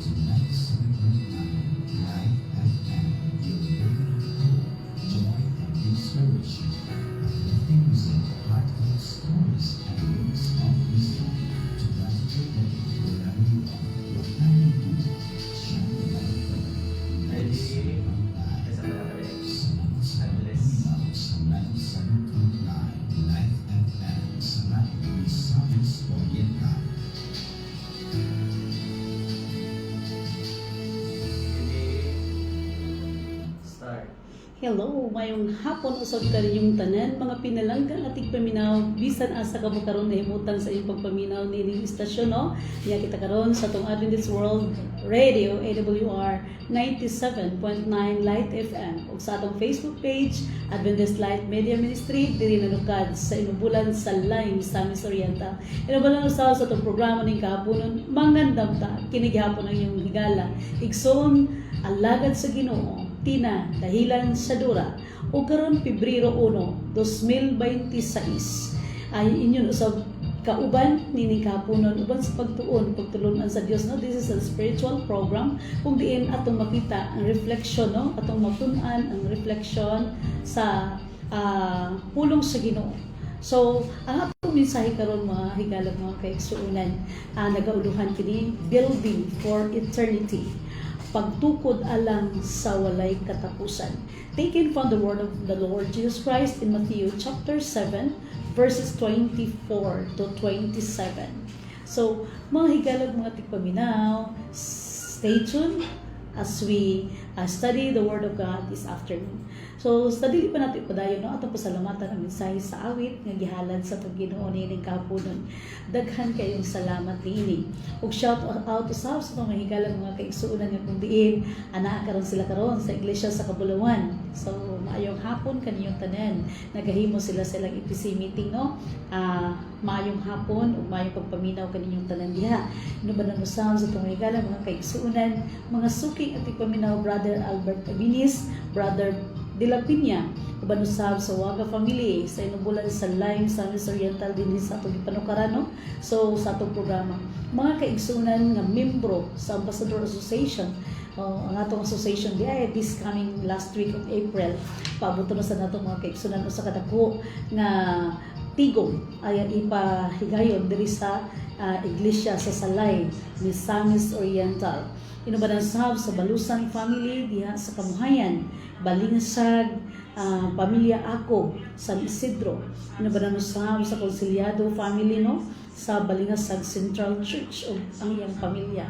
Tonight's Live FM, your neighborhood home, joy and inspiration, uplifting music, heartfelt stories, and words of wisdom to brighten your day wherever you are. Your family music, shine the light from Lights Around Live. Salamat sa pagmamaw sa 97.9 Live FM sa radyo ni Samis Oriental. Hello, mayong hapon usod ka ninyong tanan, mga pinalanggang ating paminaw, bisan asa ka mo karon na himutan sa iyong pagpaminaw ni ining istasyon, no? Niya kita karon sa tong Adventist World Radio, AWR 97.9 Light FM, ug sa atong Facebook page, Adventist Light Media Ministry, diri nanukad sa inubulan sa Lime, Samis Oriental. Inubulan sa atong programa ning kahaponon, mangandam ta, kinigihapon ang iyong higala, igsoon, alagad sa Ginoo, Tina, dahilan sa dura, o karon Pebrero 1, 2026, ay inyon usab kauban nining kahaponon uban sa pagtulunan sa Dios, no? This is a spiritual program kung diin atong makita ang reflection, no? Atong matun-an ang reflection sa pulong sa Ginoo. So, ang atong mensahe karon mga higala, mga kaigsuonan, nagauluhan kini building for eternity, pagtukod alang sa walay katapusan. Taken from the word of the Lord Jesus Christ in Matthew chapter 7 verses 24 to 27. So, mga higalag, mga tigpaminaw, stay tuned as we study the word of God this afternoon. So, study pa natin padayon, no? Atong pasalamatan ang mensahe sa awit nga gihalad sa Ginoo nining kahaponon. Daghan kayong salamat niini. Ug shout out sa mga higalang, mga kaigsuonan nga kung diin ana karon sila karon sa iglesia sa Kabulawan. So, maayong hapon kaniyong tanan. Nagahimo sila silang EPC meeting, no? Maayong hapon ug maayong pagpaminaw kaninyong tanan diha. Ano ba nang usab sa tong higalang, mga kaigsuonan, mga suking at paminaw, Brother Albert Abinis, Brother De La Piña, uban usab sa Waga Family sa inubulan sa Lime, Samis Oriental din sa atong gipanukaran, no? So sa atong programa, mga kaigsunan nga membro sa Ambassador Association, ang atong association di ay this coming last week of April, paabot na sa natong mga kaigsunan usa ka dako nga tigom ay ipahigayon diri sa iglesia sa Salay ni Samis Oriental. Inubadan sab sa Balusan Family diha sa Kamuhayan, Balingsag, Pamilya Ako, San Isidro. Inubadan sab sa Konselyado Family, no? Sa Balingasag Central Church o ang iyang pamilya.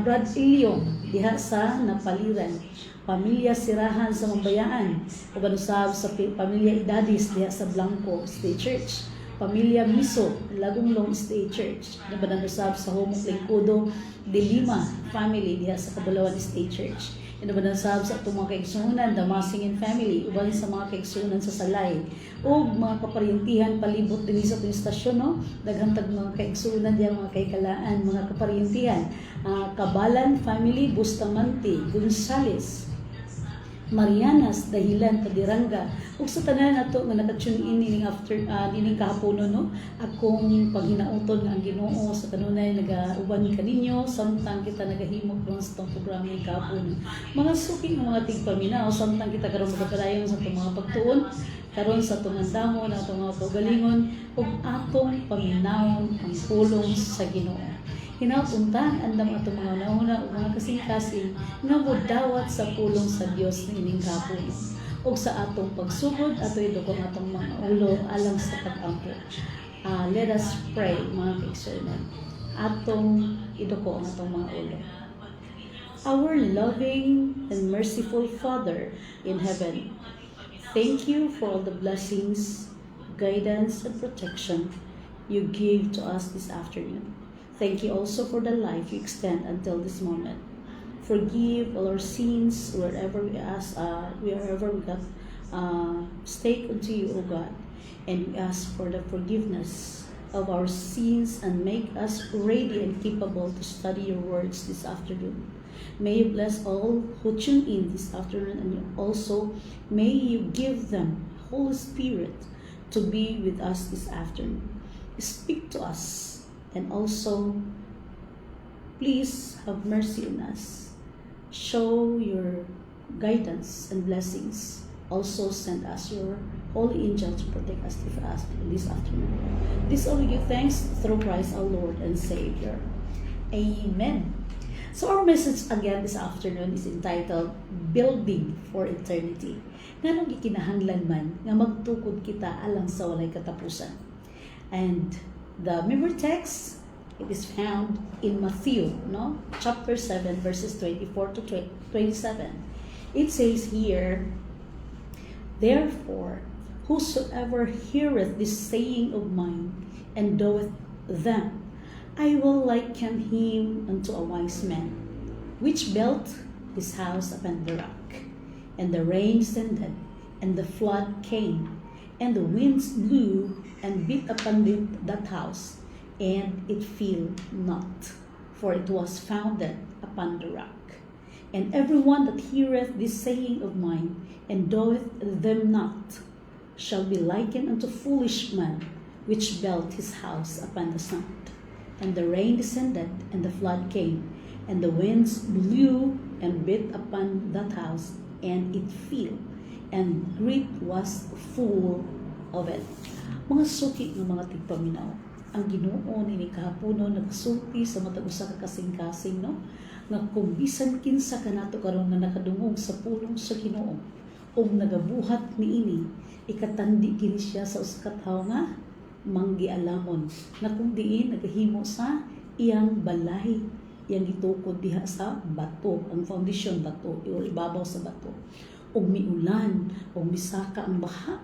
Brad Ilyong diha sa Napaliran, Pamilya Sirahan sa Mambayaan, uban usab sa Pamilya Idadis diha sa Blanco State Church, Pamilya Miso, Lagunglong State Church, nabadan usab sa Homok Lingkudo de Lima Family diha sa Kabulawan State Church. Nabadan usab sa atong mga kaigsuonan, Damasingin Family, uban sa mga kaigsuonan sa Salay, ug mga kaparyentihan palibot dinhi sa atong istasyon, no? Daghang tag mga kaigsuonan diha, mga kaikalaan, mga kaparyentihan, Kabalan Family, Bustamante, Gonzales, Marianas, Dahilan, Kadiranga, ug sa tanan nato nga naka-tune in ining after ining kahaponon, no? Akong paghinauton nga ang Ginoo sa kanunay nagauban kaninyo samtang kita nagahimok ron sa tong programa ng kahaponon. Mga suking mga tigpaminaw samtang kita karon magpadayon sa atong mga pagtuon karon sa atong andamon, atong mga kaugalingon ug atong paminawon ang pulong sa Ginoo. Hinapunta andam atong mga nauna o mga kasing-kasing nga modawat sa pulong sa Dios na ining kahaponon. ug sa atong pagsugod atoy dugong atong mga ulo alang sa pag-ampo. Let us pray mga kaigsunan. Atong iduko ang atong mga ulo. Our loving and merciful Father in heaven, thank you for all the blessings, guidance, and protection you give to us this afternoon. Thank you also for the life you extend until this moment. Forgive all our sins wherever we got stake unto you, O God, and we ask for the forgiveness of our sins and make us ready and capable to study your words this afternoon. May you bless all who tune in this afternoon, and also may you give them Holy Spirit to be with us this afternoon. Speak to us, and also please have mercy on us. Show your guidance and blessings. Also send us your holy angel to protect us this afternoon. This all we give thanks through Christ our Lord and Savior. Amen. So our message again this afternoon is entitled Building for Eternity. Nganong gikinahanglan man nga magtukod kita alang sa walay katapusan. And the memory text, it is found in Matthew, chapter 7, verses 24 to 27. It says here, Therefore, whosoever heareth this saying of mine, and doeth them, I will liken him unto a wise man, which built his house upon the rock. And the rain descended, and the flood came, and the winds blew and beat upon that house, and it fell not, for it was founded upon the rock. And everyone that heareth this saying of mine, and doeth them not, shall be likened unto foolish man, which built his house upon the sand. And the rain descended, and the flood came, and the winds blew and beat upon that house, and it fell, and great was full of it. Mga suki ng mga tigpaminaw, ang Ginoo ni kahaponon nagsulti sa matag usa ka kasing-kasing, nga kung bisan kinsa kanato karon nga nakadungog sa pulong sa Ginoo ug nagabuhat niini, ikatandi kini siya sa usa ka tawo nga manggialamon na kung diin nagahimo sa iyang balay, iyang gitukod diha sa bato, ang foundation bato, o ibabaw sa bato, ug miulan ug misaka ang baha,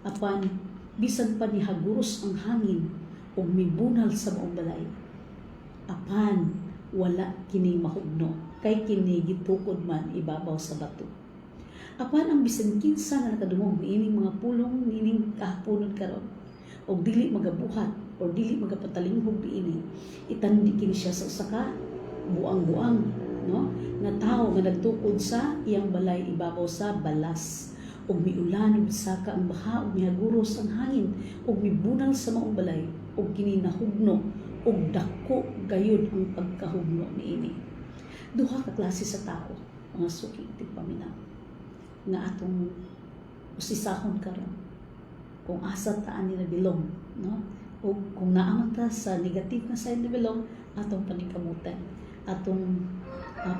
apan bisan pa ni haguros ang hangin ug mibunal sa maong balay, apan wala kini mahugno kay kini gitukod man ibabaw sa bato. Apan ang bisan kinsa nga nakadungog niining mga pulong nining kahaponon karon og dili magabuhat o dili magapatalinghog diini, itandi kini siya sa usa ka buang-buang, nga tawo nga nagtukod sa iyang balay ibabaw sa balas, ug miulan ug saka ang baha ug mihaguros ang hangin ug mibunal sa maong balay ug kini nahugno ug dako gayud ang pagkahugno niini. Duha ka klase sa tao mga suki tigpaminaw nga atong usisahon karon kung asa taan nila bilong, o kung naaman ta sa negative na side na bilong, atong paningkamutan, atong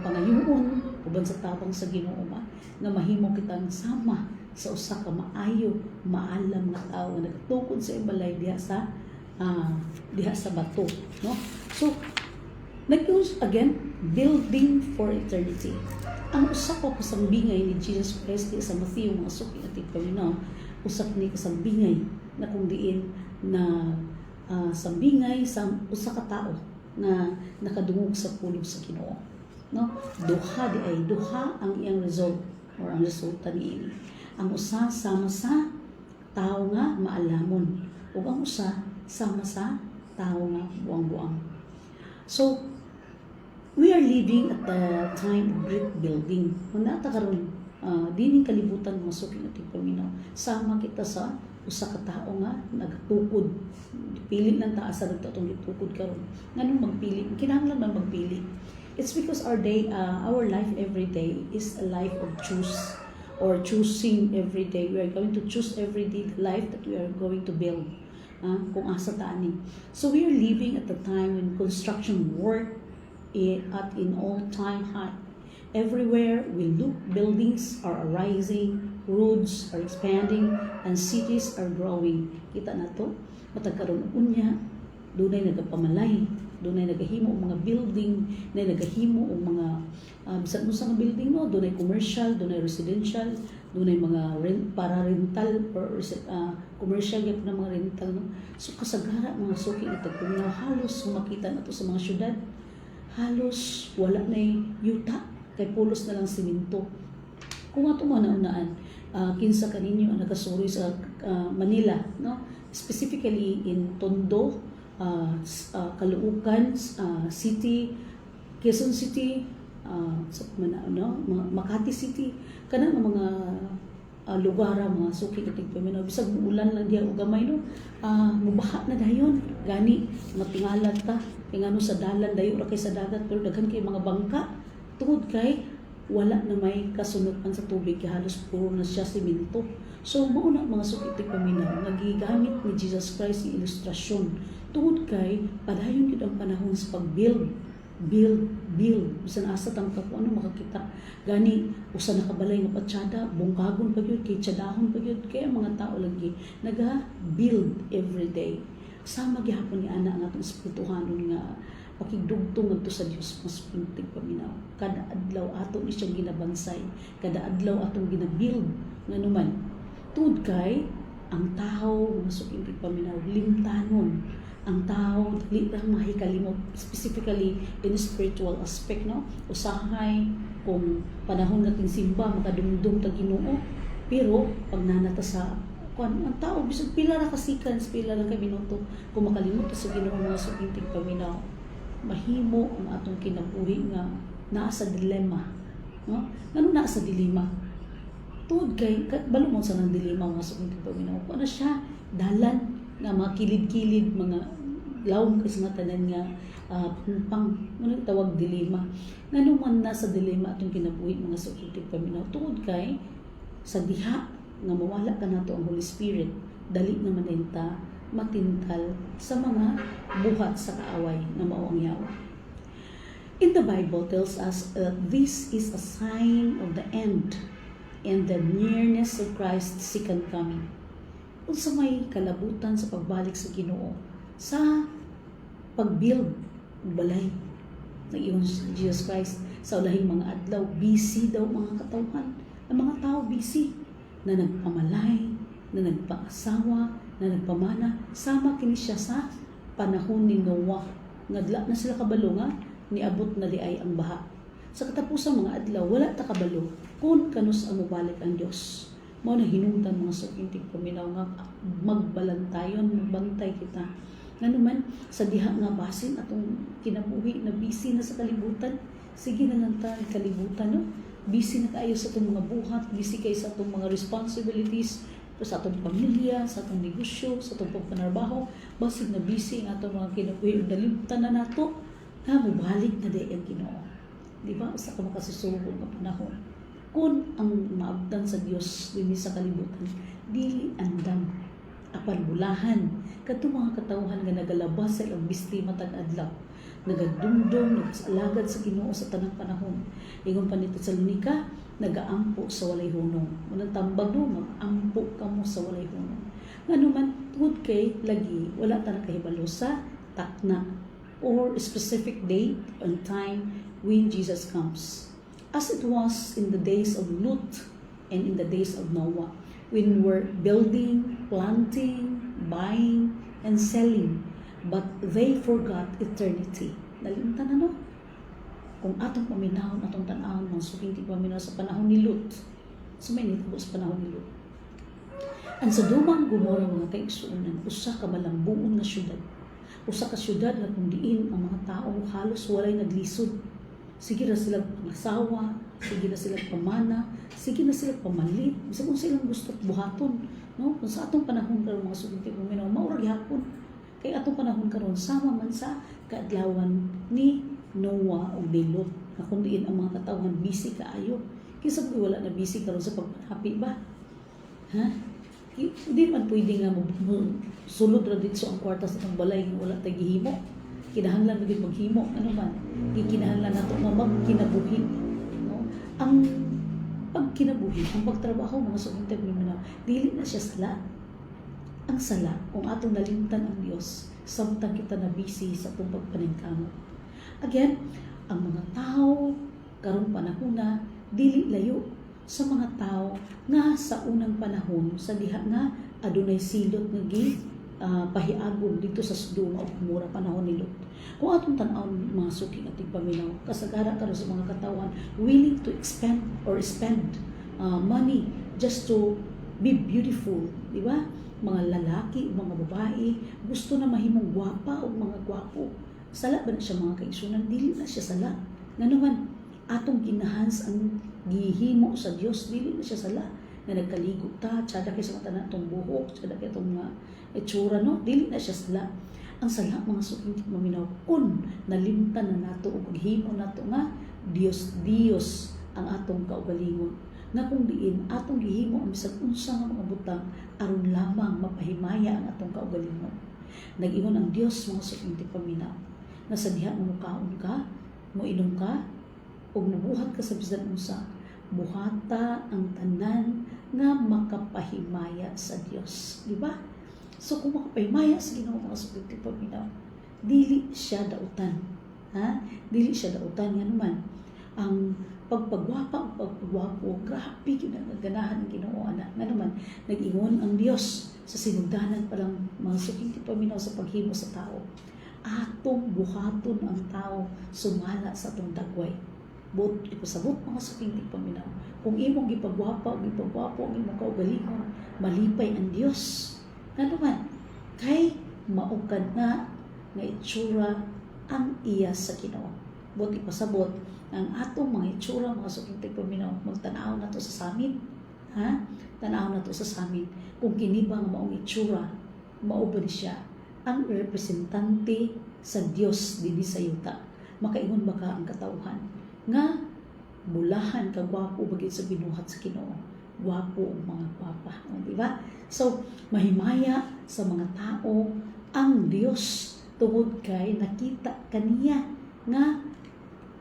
pangayuon uban sa tabang sa Ginoo nga mahimo kitang sama sa usa ka maayo maalam nga tawo nga nagtukod sa balay diha sa bato, So nag-use again, building for eternity. Ang usa ko kasambingay ni Jesus Christ sa Matthew mga suki at tigpaminaw, usak ni kasambingay na kung diin na sambingay sa usa ka tao na nakadungog sa pulong sa Ginoo. Duha di ay duha ang iyang result or ang resulta niini. Ang usa sama sa tao nga maalamon ug ang usa sama sa tao nga buang-buang. So we are living at the time of great building. Kung nata karon dining kalibutan mga suki at tigpaminaw, sama kita sa usa ka tao nga nagtukod, pili lang taas sa nagtatong gitukod karon. Nganong magpili? Kinahanglan man magpili. It's because our life every day is a life of choosing every day. We are going to choose every day the life that we are going to build. Kung asa taani. So we are living at the time when construction work at in all-time high. Everywhere we look, buildings are arising, roads are expanding, and cities are growing. Kita na to, matag karon unya, dunay nagapamalay, dunay nagahimo og mga building, dunay nagahimo og mga bisan unsa nga building no, dunay commercial, dunay residential, dunay mga para rental or commercial gyud na mga rental no. So kasagara mga suki ito kung halos makita nato sa mga syudad, halos wala nay yuta kay pulos na lang simento. Kung ato man naunaan, kinsa kaninyo ang nagasuri sa Manila no, specifically in Tondo, Caloocan City, Quezon City, sa Makati City, kanang mga lugar mga suki katig paminaw bisag ulan lang diha og gamay no, mubaha na dayon gani matingalan ta kay ngano sa dalan dayo ra kay sa dagat pero daghan kay mga bangka tungod kay wala na may kasunutan sa tubig kay halos puro na siya simento. So mao na mga suki katig paminaw nga gigamit ni Jesus Christ ang ilustrasyon tungod kay padayon gid ang panahon sa pag-build bisan asa tang kung ano makakita gani usa na kabalay nga patsyada bungkagon pa gyud kay tsadahon pa gyud kay ang mga tao lagi naga-build every day. Sama gihapon ni ana nga atong espirituhanon nga pakigdugtong ngadto sa Dios mas pintig paminaw. Kada adlaw ato ni siyang ginabansay, kada adlaw atong gina-build nganuman tud kay ang tao mas pintig paminaw limtanon. Ang tao dili lang mahikalimot specifically in spiritual aspect no, usahay kung panahon natin simba makadumdum ta Ginoo pero pag nanata sa ang tao bisag pila ra ka seconds pila lang ka minuto kung makalimot sa Ginoo mga sukintig paminaw mahimo ang atong kinabuhi nga naa sa dilemma no, ngano naa sa dilema tuod kay balo mo sa nang dilema mga sukintig paminaw kuno siya dalan nga mga kilid-kilid mga lawom kasi nga tanan nga pang tawag dilema ngano man na sa dilema atong kinabuhi mga sukintig paminaw tungod kay sa diha nga mawala ka nato ang Holy Spirit dali naman ta matintal sa mga buhat sa kaaway na mao ang Yawa. In the Bible tells us that this is a sign of the end and the nearness of Christ's second coming. Unsa may kalabutan sa pagbalik sa Ginoo sa pag-build balay ng iyong Jesus Christ sa ulahing mga adlaw. Busy daw mga katawhan. Ang mga tao busy na nagpamalay, na nagpaasawa, na nagpamana. Sama kini siya sa panahon ni Noah. Ngadla na sila kabalo nga, niabot na di ay ang baha. Sa katapusang mga adlaw, wala ta kabalo kung kanus ang mubalik ang Diyos. Mao na hinungdan mga sukintig paminaw nga magbalantayon, magbantay kita. Ngano man sa diha nga basin atong kinabuhi na busy na sa kalibutan, sige na lang ta kalibutan no. Busy na kaayo sa atong mga buhat, busy kay sa atong mga responsibilities sa atong pamilya, sa atong negosyo, sa atong pagpanarbaho, basig na busy ang atong mga kinabuhi ug nalimtan na nato nga mobalik na di ang Ginoo. Di ba? Usa ka makasusulod nga panahon. Kung ang maabdan sa Dios dinhi sa kalibutan, dili andam apan bulahan kadto mga katawhan nga nagalabas sa ilang bisti matag adlaw nagadumdum nagsalagad sa Ginoo sa tanang panahon ingon pa ni Tesalonica nagaampo sa walay hunong unang tambag no magampo kamo sa walay hunong ngano man tungod kay lagi wala ta nakahibalo sa takna or specific date and time when Jesus comes as it was in the days of Lut and in the days of Noah when we're building, planting, buying, and selling. But they forgot eternity. Nalimtan na no? Kung atong paminahon, atong tanahon, mga sukintig paminahon sa panahon ni Lut. So may nitabo sa panahon ni Lut. Ang sa dumang Gomora mga kaigsuunan, usa ka malambuon nga syudad. Usa ka syudad na kung diin ang mga tao halos walay naglisod. Sige na sila pangasawa, sige na sila pamana, sige na sila pamalit, bisa kung silang gusto buhaton, no? Kung sa atong panahon karon mga sukintig paminaw, maura gihapon. Kay atong panahon karon sama man sa kaadlawan ni Noah o ni Lot. Na kung diin ang mga katawhan busy kaayo. Kisa kung wala na busy karon sa paghapi ba? Ha? Hindi man pwede nga sulod ra dito ang kwarta sa tong balay nga wala tay gihimo. Kinahanglan magid maghimo ano man. Kinahanglan nato nga magkinabuhi. No? Ang pagkinabuhi, ang pagtrabaho mga suging pamiminaw, dili na siya sala. Ang sala kung atong nalimtan ang Dios samtang kita na busy sa atong pagpaningkamot. Again, ang mga tao karong panahon na dili layo sa mga tao nga sa unang panahon sa diha nga adunay silot nga pahiagom dito sa Sodoma ug Gomora panahon ni Lot. Kung atong tan-aw mga suking ating paminaw, kasagara karon sa mga katawan willing to spend money just to be beautiful, di ba? Mga lalaki, mga babae, gusto na mahimong gwapa o mga gwapo. Sala ba na siya mga kaigsunan? Dili na siya sala. Nga naman, atong ginahans ang gihimo sa Dios, dili na siya sala. Nga nagkaligo ta, tsada kay sa mata na itong buhok, tsada kay itong itsura, no? Dili na siya sala. Ang sala, mga suking maminaw, kun nalimtan na nato o paghimo nato nga, Dios ang atong kaugalingon. Nga kung diin atong gihimo ang bisag unsa nga mga butang aron lamang mapahimaya ang atong kaugalingon. Nag-ingon ang Dios mga suking paminaw na sa diha mo kaon ka, mo inom ka, ug nabuhat ka sa bisan unsa, buhata ang tanan nga makapahimaya sa Dios, di ba? So kung makapahimaya sa Ginoo mga suking paminaw, dili siya dautan, ha? Dili siya dautan nga naman ang pagpagwapa, pagpagwapo, grabe yun ang ganahan ng Ginoo anak. Nga naman, nag-ingon ang Dios sa sinugdanan palang mga suking paminaw sa paghimo sa tao. Atong buhaton ang tao sumala sa atong dagway. Ipasabot mga suking paminaw. Kung imong gipagwapa ang imong kaugalingon, malipay ang Dios. Nga naman, kay maugad na nga itsura ang iya sa Ginoo. Ipasabot ang atong mga itsura, mga suking paminaw, magtanaw na to sa samin. Ha? Tanaw na to sa samin. Kung kinibang maong itsura, mauban siya ang representante sa Dios dinhi sa yuta. Makaingon ba ka ang katawhan nga bulahan ka gwapo bagay sa binuhat sa Ginoo. Gwapo ang mga gwapa, di ba? So, mahimaya sa mga tao ang Dios tungod kay nakita kaniya nga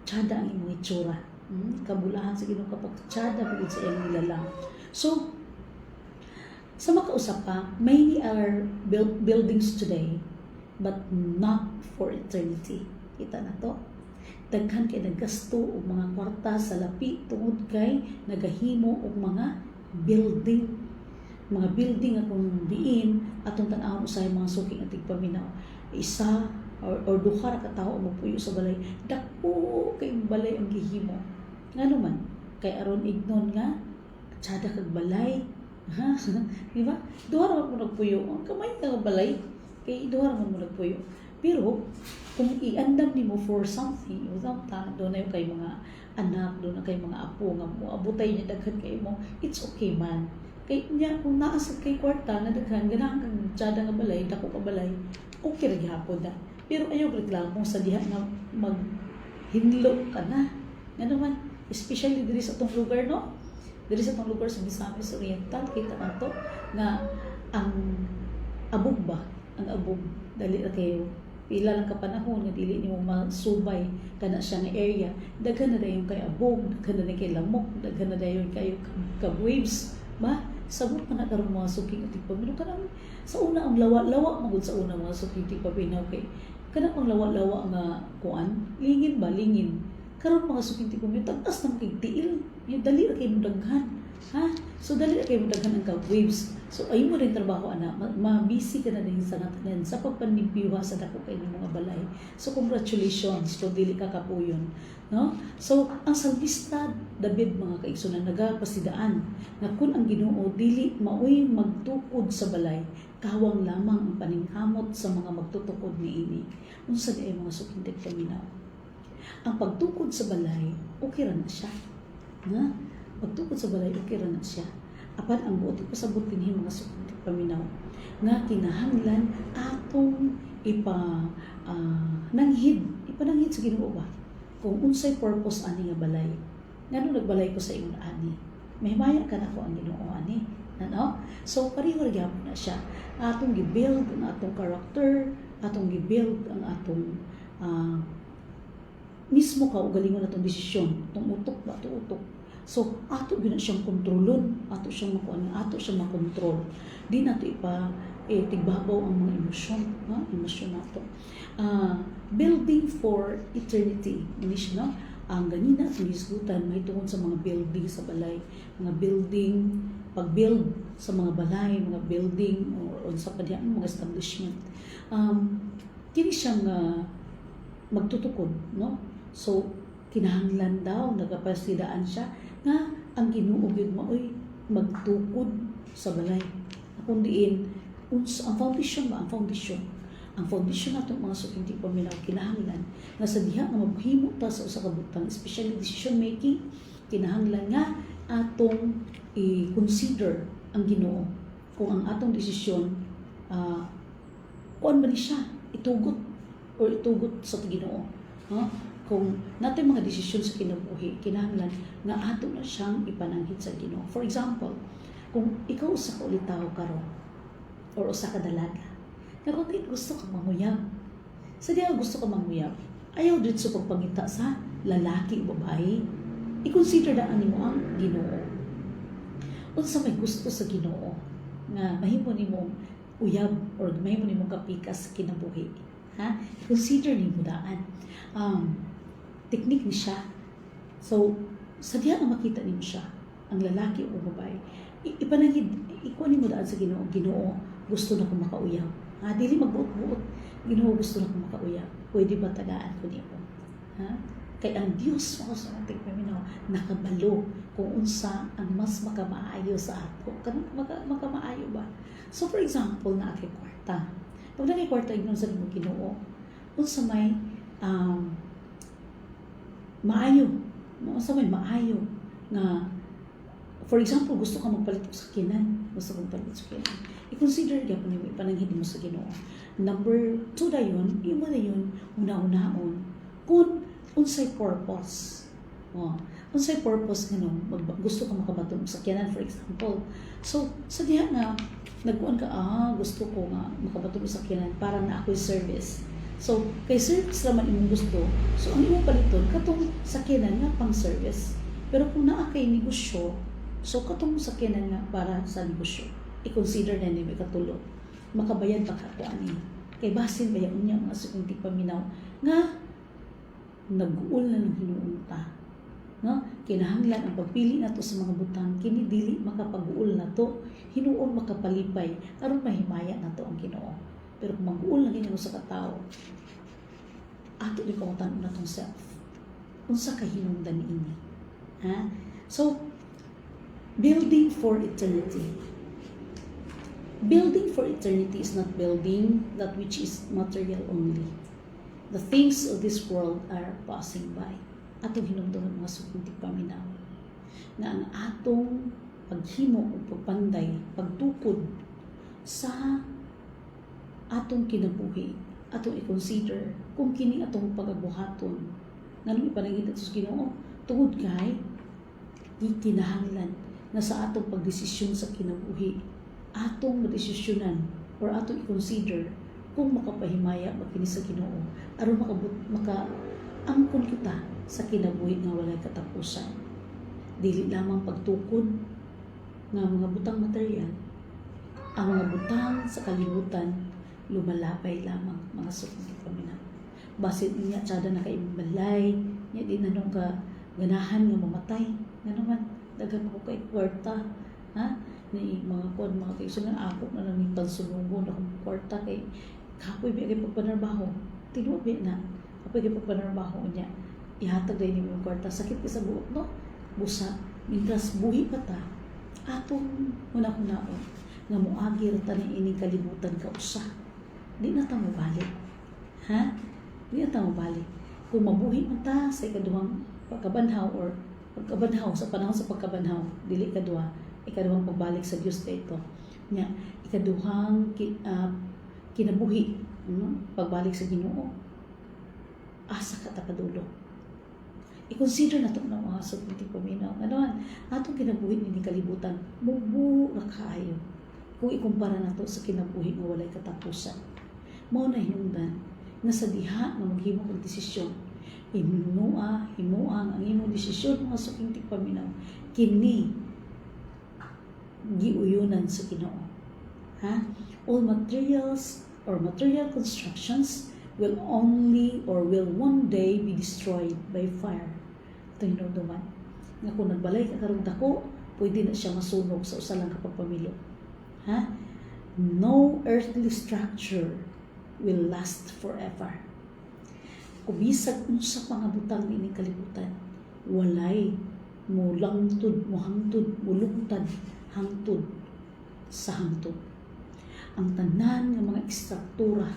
tsada ang imong itsura. Kabulahan sa Ginoo kapag tsada bagay sa iyang nilalang. So, sa makausap pa, many are buildings today, but not for eternity. Kita na to. Daghan kay naggasto og mga kwarta sa lapi tungod kay nagahimo og mga building. Mga building akong diin atong tan-awon usahay mga suking ating paminaw. Isa or duha ra ka tawo magpuyo sa balay. Dako kay balay ang gihimo. Ngano man kay aron ignon nga tsada kag balay. Ha? Di ba? Duha ra mo nagpuyo. Ang kamay ka balay kay duha ra mo nagpuyo. Pero kung iandam nimo for something, without that, doon na yung kay mga anak, doon na kay mga apo nga mo, abutay niya daghan kay mo, it's okay man. Kay niya, kung naasad kay kwarta na daghan, ganahan kang tsada nga balay, dako ka balay, okay rin hapon na. Pero ayaw reklamo sa diha na maghinlo ka na. Nga naman, especially diri sa itong lugar, no? Diri sa itong lugar sa Misamis Oriental, kita na to, na ang abog ba? Ang abog, dali na kayo. Pila lang ka panahon nga dili nimo masubay kana siya nga area, daghan na dayon kay abog, daghan na kay lamok, daghan na dayon kayo ka waves ba sabot man na karon mga suking ating paminaw kanang sa una ang lawa-lawa magud sa una mga suking ating paminaw kay kanang ang lawa-lawa nga kuan lingin ba lingin karon mga suking ating paminaw tagas nang kay tiil yung dali ra kay daghan ha so dali ra kay daghan ang ka waves. So, ayun mo rin trabaho, anak. Ma-busy ka na din sa natanan sa pagpanimpiwa sa dako kayo ng mga balay. So, congratulations kung dili ka kapuyon. No? So, ang salmista, David, mga kaigsunan, nagapasidaan na kung ang Ginoo dili maoy magtukod sa balay, kawang lamang ang paningkamot sa mga magtutukod niini. Unsa di ay mga suking paminaw. Ang pagtukod sa balay, okay ra na siya. Na? Pagtukod sa balay, okay ra na siya. Apan ang buot ipasabot dinhi mga suking paminaw nga kinahanglan atong ipananghid sa Ginoo ba kung unsay purpose ani nga balay ngano nagbalay ko sa imong ani mahimaya ka na ko ang Ginoo ani no so pareho ra gyapon na siya atong gi-build ang atong character atong gi-build ang atong mismo kaugalingon atong desisyon atong utok ba atong utok So ato gyud na siyang kontrolon, ato siyang makontrol. Di nato tigbabaw ang mga emosyon, ha? Emosyon nato. Building for eternity, ini siya, no? Ang ganina ang hisgutan may tungod sa mga building sa balay, mga building, pag-build sa mga balay, mga building o sa padiyang mga establishment. Kini siyang magtutukod, no? So kinahanglan daw nagapasidaan siya nga ang Ginoo gyud maoy magtukod sa balay. Kung diin ang foundation nato mga sukinti paminaw kinahanglan nga sa diha nga maghimo ta sa usa ka butang, especially decision making, kinahanglan nga atong i-consider ang Ginoo kung ang atong desisyon kuan ba ni siya itugot sa Ginoo, ha? Kung natin mga desisyon sa kinabuhi, kinahanglan nga ato na siyang ipananghid sa Ginoo. For example, kung ikaw usa ka ulitaw karon or usa ka dalaga, karon gusto ka manguyab. Sa diha gusto ka manguyab, ayaw dito sa pagpangita sa lalaki o babae. I-consider daan nimo ang Ginoo. Unsa may gusto sa Ginoo nga mahimo nimo uyab or mahimo nimo kapikas sa kinabuhi, ha? I-consider nimo daan. Teknik ni siya. So, sa diha nga makita nimo siya, ang lalaki o babae, ipanangid, ikuha nimo daan sa Ginoo. Ginoo, gusto na ko makauyab. Dili magbuot-buot. Ginoo, gusto na ko makauyab. Pwede ba tagaan ko nimo? Ha? Kay ang Dios mo sa ating paminaw, nakabalo kung unsa ang mas makamaayo sa ato. Kanang makamaayo ba? So, for example, na kay kwarta. Pag na kay kwarta, ignon sa nimo Ginoo, unsa may maayo nga, for example, gusto ka magpalit og sakyanan, i-consider gyapon nimo ipananghid mo sa Ginoo. Number 2 dayon, imo na yun una-unaon kung unsay purpose. Unsay purpose nganong gusto ka makabaton og sakyanan, for example. So sa diha nga nagkuan ka, gusto ko nga makabaton og sakyanan para na ako'y service. So, kay service naman imong gusto, so ang imong paliton, katong sakyanan nga pang service. Pero kung naa kay negosyo, so katong sakyanan nga para sa negosyo, i-consider na nimo ikatulog. Makabayad pa ka ani. Kay basin ba yung unya mga sukinti paminaw nga nag-uul na ng hinuunta. No? Kinahanglan ang pagpili nato sa mga butang, kini dili makapag-uul nato, hinuon makapalipay, aron mahimaya nato ang Ginoo. Pero kung mag-uul na ginoo sa katao, ato di kamutan na tong self. Unsa ka hinungdan ini? Ha? So, building for eternity. Building for eternity is not building that which is material only. The things of this world are passing by. Atong hinungdan mga sukinti paminaw na ang atong paghimo o pagpanday, pagtukod sa atong kinabuhi, atong i-consider kung kini atong pagabuhaton nganong ipanangita sa Ginoo tungod kay kinahanglan na sa atong pagdesisyon sa kinabuhi atong madesisyonan or atong i-consider kung makapahimaya ba kini sa Ginoo aron makaangkon kita sa kinabuhi nga walay katapusan. Dili lamang pagtukod nga mga butang material, ang mga butang sa kalibutan lumalapay lamang mga sukinti paminaw. Basit niya tsada na kaimbalay, niya di nanong ka ganahan nga mamatay. Nga naman, dagan ko kay kwarta. Ha? Ni mga kuwan, mga kaisungan, ako na lang yung pansunugon akong kwarta kay kapoy biya kay pagpanarbaho. Tinuot biya na. Kapoy kay pagpanarbaho niya. Ihatag dahil yung kwarta. Sakit ka sa buot, no? Busa. Mintras buhi pa ta, atong una-unaon nga muagir ta ni ining kalibutan ka usa. Di na ta mabalik. Ha? Di na ta mabalik. Kung mabuhi man ta sa ikaduhang pagkabanhaw or pagkabanhaw, sa panahon sa pagkabanhaw, dili ikaduhang pagbalik sa Diyos dito. Nya, ikaduhang kinabuhi, pagbalik sa Ginoo. Asa ka ta kadulo. I-consider na ito ng mga sukinti paminaw. Ano, atong kinabuhi ni kalibutan, mubu na kaayo. Kung ikumpara na ito sa kinabuhi nga walay katapusan. Mao na hinungdan nga sa diha nga maghimo og desisyon himuang ang imong desisyon mga suking tigpaminaw kini giuyunan sa Ginoo. Ha? All materials or material constructions will one day be destroyed by fire. Ito yung duman. Nga kung nagbalay ka karong dako, pwede na siya masunog sa usa lang ka pagpamilo. Ha? No earthly structure will last forever. Kung bisag unsa pa nga butang niining kalibutan, walay mo langtud, mo hangtud, mo lugtad, hangtud sa hangtud. Ang tanan nga mga istruktura,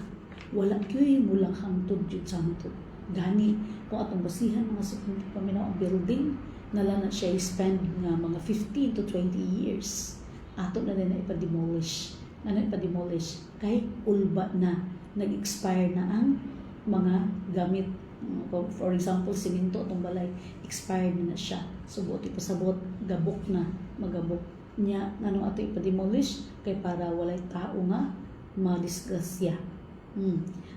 wala kyo'y mulang hangtud jud sa hangtud. Gani, kung atong basihan mga suking paminaw ang building, nala na siya spend nga mga 15 to 20 years. Ato na rin na ipa-demolish. Ano ipa-demolish? Kay ulba na, nag-expire na ang mga gamit. For example, simento itong balay, expired na siya. So, buti pasabot, gabok na, magabok niya. Ano ato ipa-demolish? Kay para walay tao nga, madisgrasya.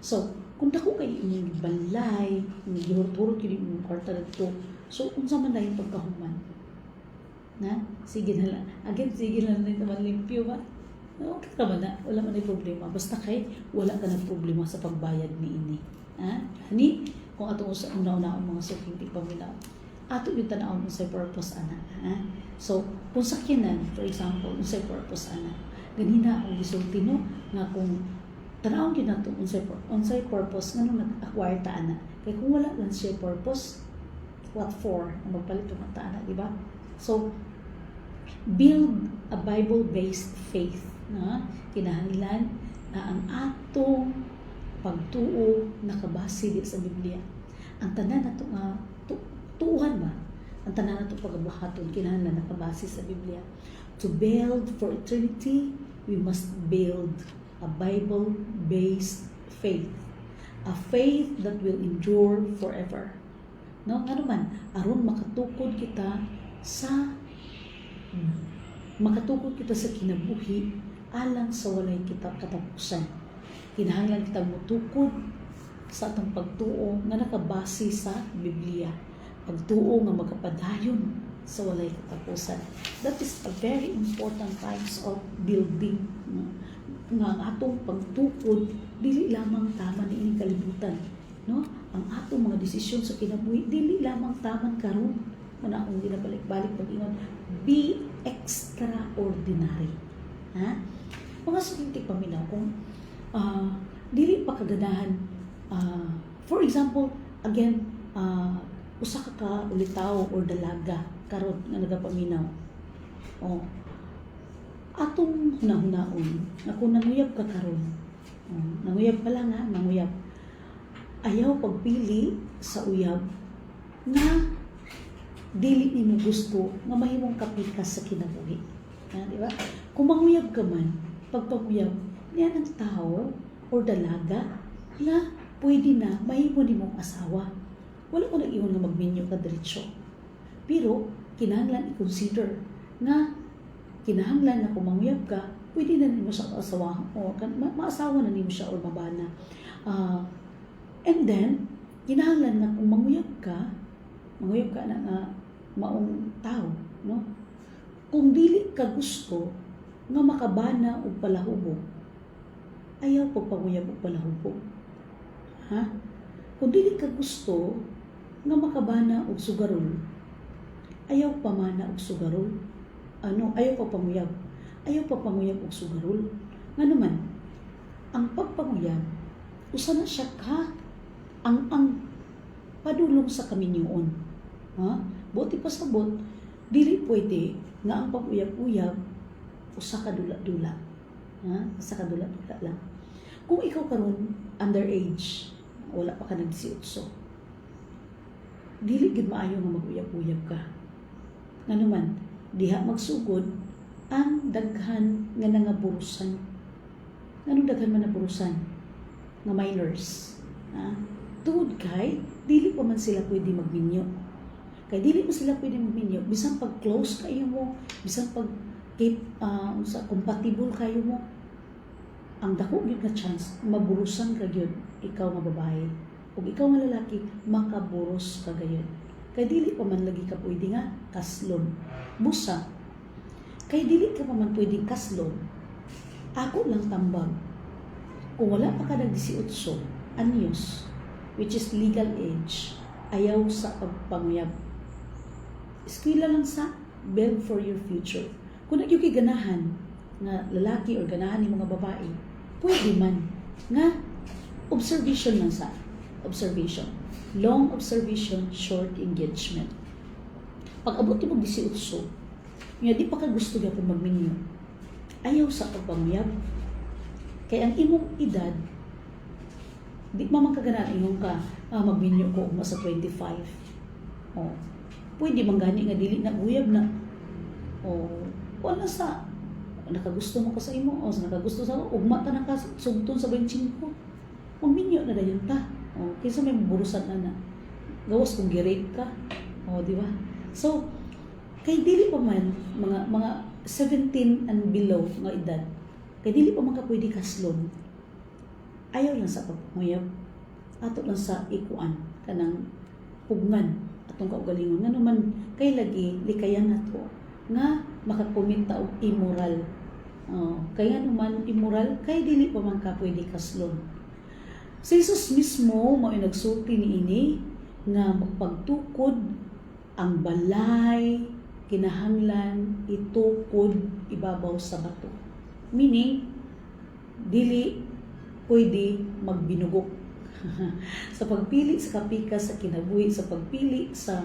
So, kung dako kayo inyong balay, gihurot-hurot yun yung kwarta na ito, so, unsa man na yung pagkahuman? Na? Sige na lang. Again, sige na lang naman limpyo ba? Okay ka ba na? Wala man na problema. Basta kay, wala ka na problema sa pagbayad ni ini. Ha? Hani, kung ato sa una-una mga suking tigpaminaw, ato yung tanawon unsay purpose ana. Ha? So, kung sakyanan, for example, unsay purpose ana. Ganina ang gisulti no, nga kung tanawon yun nato unsay purpose nga nung nag-acquire ta ana. Kaya kung wala lang siya purpose, what for? Ang magpalit yung mata ana, di ba? So, build a Bible-based faith. Na? Kinahanglan na ang atong pagtuo nakabase di sa Biblia. Ang tanan nato nga tuuhan ba? Ang tanan nato pagabuhaton kinahanglan nakabase sa Biblia. To build for eternity, we must build a Bible-based faith. A faith that will endure forever. No, ano man, aron makatukod kita sa kinabuhi alang sa walay kita katapusan. Kinahanglan kita mutukod sa atong pagtuo nga nakabase sa Biblia. Pagtuo nga magapadayon sa walay katapusan. That is a very important types of building. Nga ang atong pagtukod dili lamang tama ni ining kalibutan. No? Ang atong mga desisyon sa kinabuhi dili lamang taman karon. Ano akong ginabalik-balik pag-ingon, be extraordinary. Ha? Mga suking tigpaminaw, kung dili pa kaganahan, for example, again, usa ka ulitaw or dalaga, karon nga nagapaminaw. Atong hunahunaon, na kung nanguyab ka karon, nanguyab pa lang ha, nanguyab. Ayaw pagpili sa uyab na dili nimo gusto nga mahimong kapikas sa kinabuhi. Di ba? Kung manguyab ka man, pagpaguyab, niyan ang tao o dalaga na pwede na mahimo nimong asawa. Wala ko nag-iwan nga magminyo ka diretsyo. Pero, kinahanglan i-consider na kinahanglan na kung manguyab ka, pwede na nimo siya asawa o maasawa na nimo siya o mabana. And then, kinahanglan na kung manguyab ka na maong tao, no? Kung dili ka gusto nga makabana og palahubog, ayaw pagpanguyab og palahubog. Ha? Kung dili ka gusto nga makabana og sugarol, ayaw pamana og sugarol. Ayaw pagpanguyab. Ayaw pagpanguyab og sugarol. Nga naman, ang pagpanguyab, usa na siya ka ang padulong sa kaminyoon. Ha? Buti pasabot, dili pwede nga ang pag-uyab-uyab usa ka dula-dula. Ha? Usa ka dula-dula lang. Kung ikaw karon underage, wala pa ka nag-18, dili gid maayo nga mag-uyab-uyab ka. Nga naman, diha magsugod ang daghan nga nangaburusan. Nganong daghan man naburusan? Nga minors. Ha? Tungod kay, dili pa man sila pwede magminyo. Kay dili pa sila pwede magminyo, bisan pag close kayo mo, bisan pag compatible kayo mo, ang dako gyud nga chance maburusan ka gyud ikaw nga babae. ug ikaw nga lalaki makaburos ka gayon. Kay dili pa man lagi ka pwede nga kaslon. Busa. Kay dili ka pa man pwedeng kaslon. Ako lang tambag. Kung wala pa ka ng 18 anyos, which is legal age, ayaw sa pagpanguyab. Eskwela lang sa build for your future. Kung nagyo kay ganahan nga lalaki or ganahan ni mga babae, pwede man nga observation lang sa observation. Long observation, short engagement. Pag abot mo 18, nga di pa ka gusto gyapon magminyo. Ayaw sa pagpanguyab. Kaya ang imong edad, di man kaganahan imong ka, magminyo ko uma sa 25. Oh. Pwede man gani nga dili na uyab na. Oh, wala sa nakagusto mo ka sa imo, o nakagusto sa ugma ta nakasugton sa 25. Magminyo na dayon ta. Oh, kaysa may burusan na na. Gawas kung gi-rape ka. Oh, di ba? So, kay dili pa man mga 17 and below nga edad. Kay dili pa man ka pwede kaslon. Ayaw lang sa pagmuyab. Ato lang sa ikuan kanang pugnan atong kaugalingon nga naman kay lagi likayan nato nga makakomit ta og immoral. Kaya naman immoral kay dili pa man ka pwede kaslon. Si Jesus mismo mao nagsulti niini nga magpagtukod ang balay kinahanglan itukod ibabaw sa bato. Meaning dili pwede magbinugok. Sa pagpili sa kapika sa kinabuhi, sa pagpili sa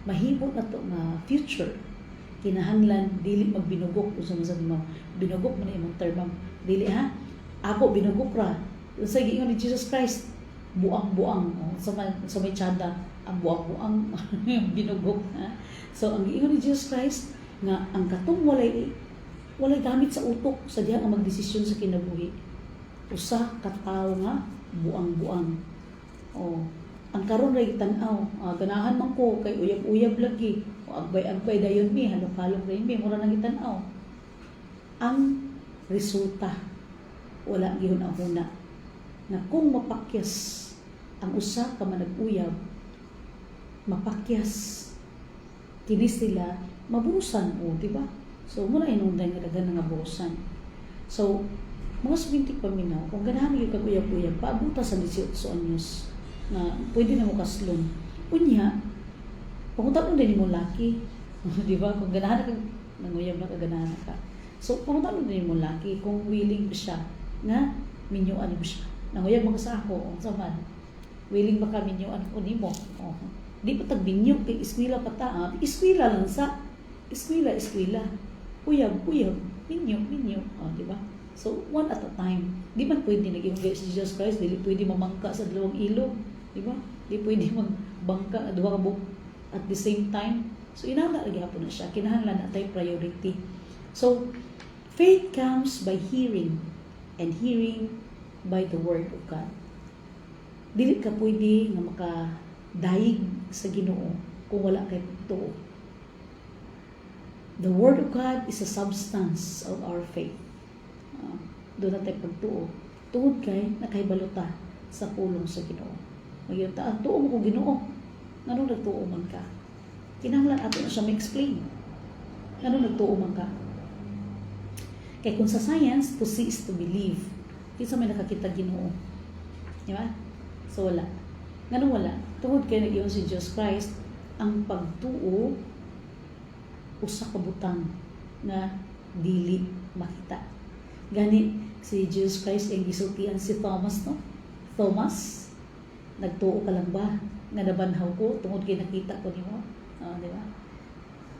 mahimo nato nga future, kinahanglan dili magbinugok. Usa mo binugok man imong term, dili ha. Ako binugok ra. Sa giingon ni Jesus Christ, buang-buang sa may tsada, ang buang-buang binugok ha. So ang giingon ni Jesus Christ nga ang katong walay gamit sa utok sa diha nga magdesisyon sa kinabuhi. Usa ka tawo nga buang-buang. Ang karon ray tan-aw, ganahan man ko kay uyab-uyab lagi. Agbay-agbay dayon mi, halok-halok ray mi, mura nang itan-aw. Ang resulta wala gihon ang huna. Na kung mapakyas ang usa ka manag-uyab, mapakyas kini sila maburusan di ba? So muna inunday nga daghan nga burusan. So mga 20 paminaw, kung ganahan yung kag-uyab-uyab, paabuta sa 18 anyos na pwede na mo kaslon. Unya, pumunta mo din mo laki. Di ba? Kung ganahan ka, nanguyab na kaganahan ka. So, pumunta mo din mo laki kung willing ba siya na minyuan mo siya. Nanguyab mo ka sa ako, saman. Willing ba ka minyuan ko ni mo? Di pa tagbinyo, kay iskwila pa ta. Iskwila lang sa, iskwila. Uyab, minyo. Di ba? So, one at a time. Di man pwede nag-iungay si Jesus Christ, di pwede mamangka sa dalawang ilog. Di ba? Di pwede magbangka duha ka buok at the same time. So, inala lagi hapon na siya. Kinahanglan na tayo priority. So, faith comes by hearing and hearing by the Word of God. Dili ka pwede nga makadayig sa Ginoo kung wala kay pagtuo. The Word of God is a substance of our faith. Doon na tayo pagtuo. Tuod kay nakahibalota sa pulong sa Ginoo. Ngayon, tuo mo kung Ginoo. Ngano nagtuo man ka? Kinahanglan ato na siya ma-explain. Ngano nagtuo man ka? Kaya kung sa science, to see is to believe. Kinsa may nakakita Ginoo. Di ba? So wala. Ngano wala? Tuod kay nag-iyon si Jesus Christ, ang pagtuo usa ka butang na dili makita. Gani si Jesus Christ ang gisultian si Thomas, no? Thomas, nagtuo ka lang ba nga nabanhaw ko tungod kay nakita ko nimo? Di ba?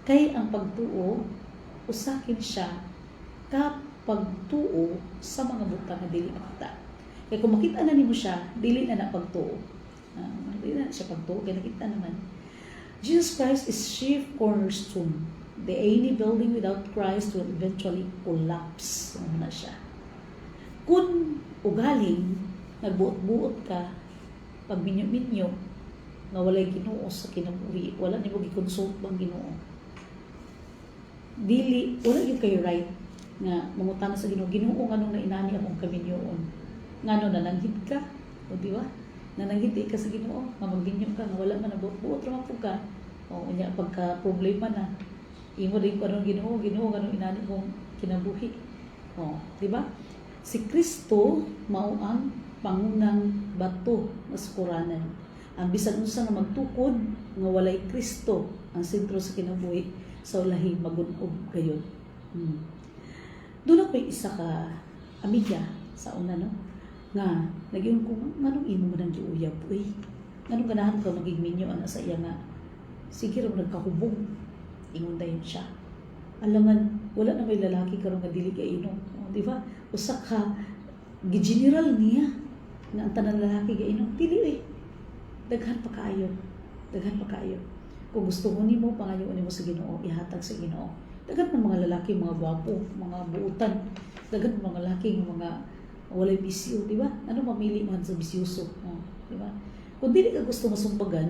Kay ang pagtuo usakin siya ka pagtuo sa mga butang nga dili makita. Kay kung makita na nimo siya, dili na pagtuo. Dili na siya pagtuo kay nakita naman. Jesus Christ is chief cornerstone. The any building without Christ will eventually collapse. Ano na siya. Kung ugaling, nagbuot-buot ka, pag minyo-minyo, na walay Ginoo sa kinabuhi, wala ni mo gi-consult bang Ginoo. Dili, wala yung kayo right nga mangutana sa Ginoo. Ginoo, anong na inani akong kaminyoon? Ngano na langhid ka? O di ba? na nanghiti ka sa Ginoo nga magginyo ka nga wala man nabuot ra man pud ka o unya pagka problema na imo din ko anong Ginoo kanang inani kong kinabuhi di ba si Kristo mao ang pangunang bato nga sukuranan ang bisan unsa nga magtukod nga walay Kristo ang sentro sa kinabuhi sa ulahi magun-ob gayon doon ako isa ka amiga sa una no nga nagyon ko nganong imo man ang giuyab nganong ganahan ka maging minyo ana sa iya nga sige ra nagkahubog ingon dayon siya alangan wala na may lalaki karon nga dili kay inom di ba usa ka gi-general niya nga ang tanan lalaki kay inom dili daghan pa kaayo kung gusto mo nimo pangayoon nimo sa Ginoo ihatag sa Ginoo daghan man mga lalaki mga gwapo mga buutan daghan man mga lalaki mga walay bisyo, di ba? Ano mamili man sa bisyoso, di ba? Kung dili ka gusto masumbagan,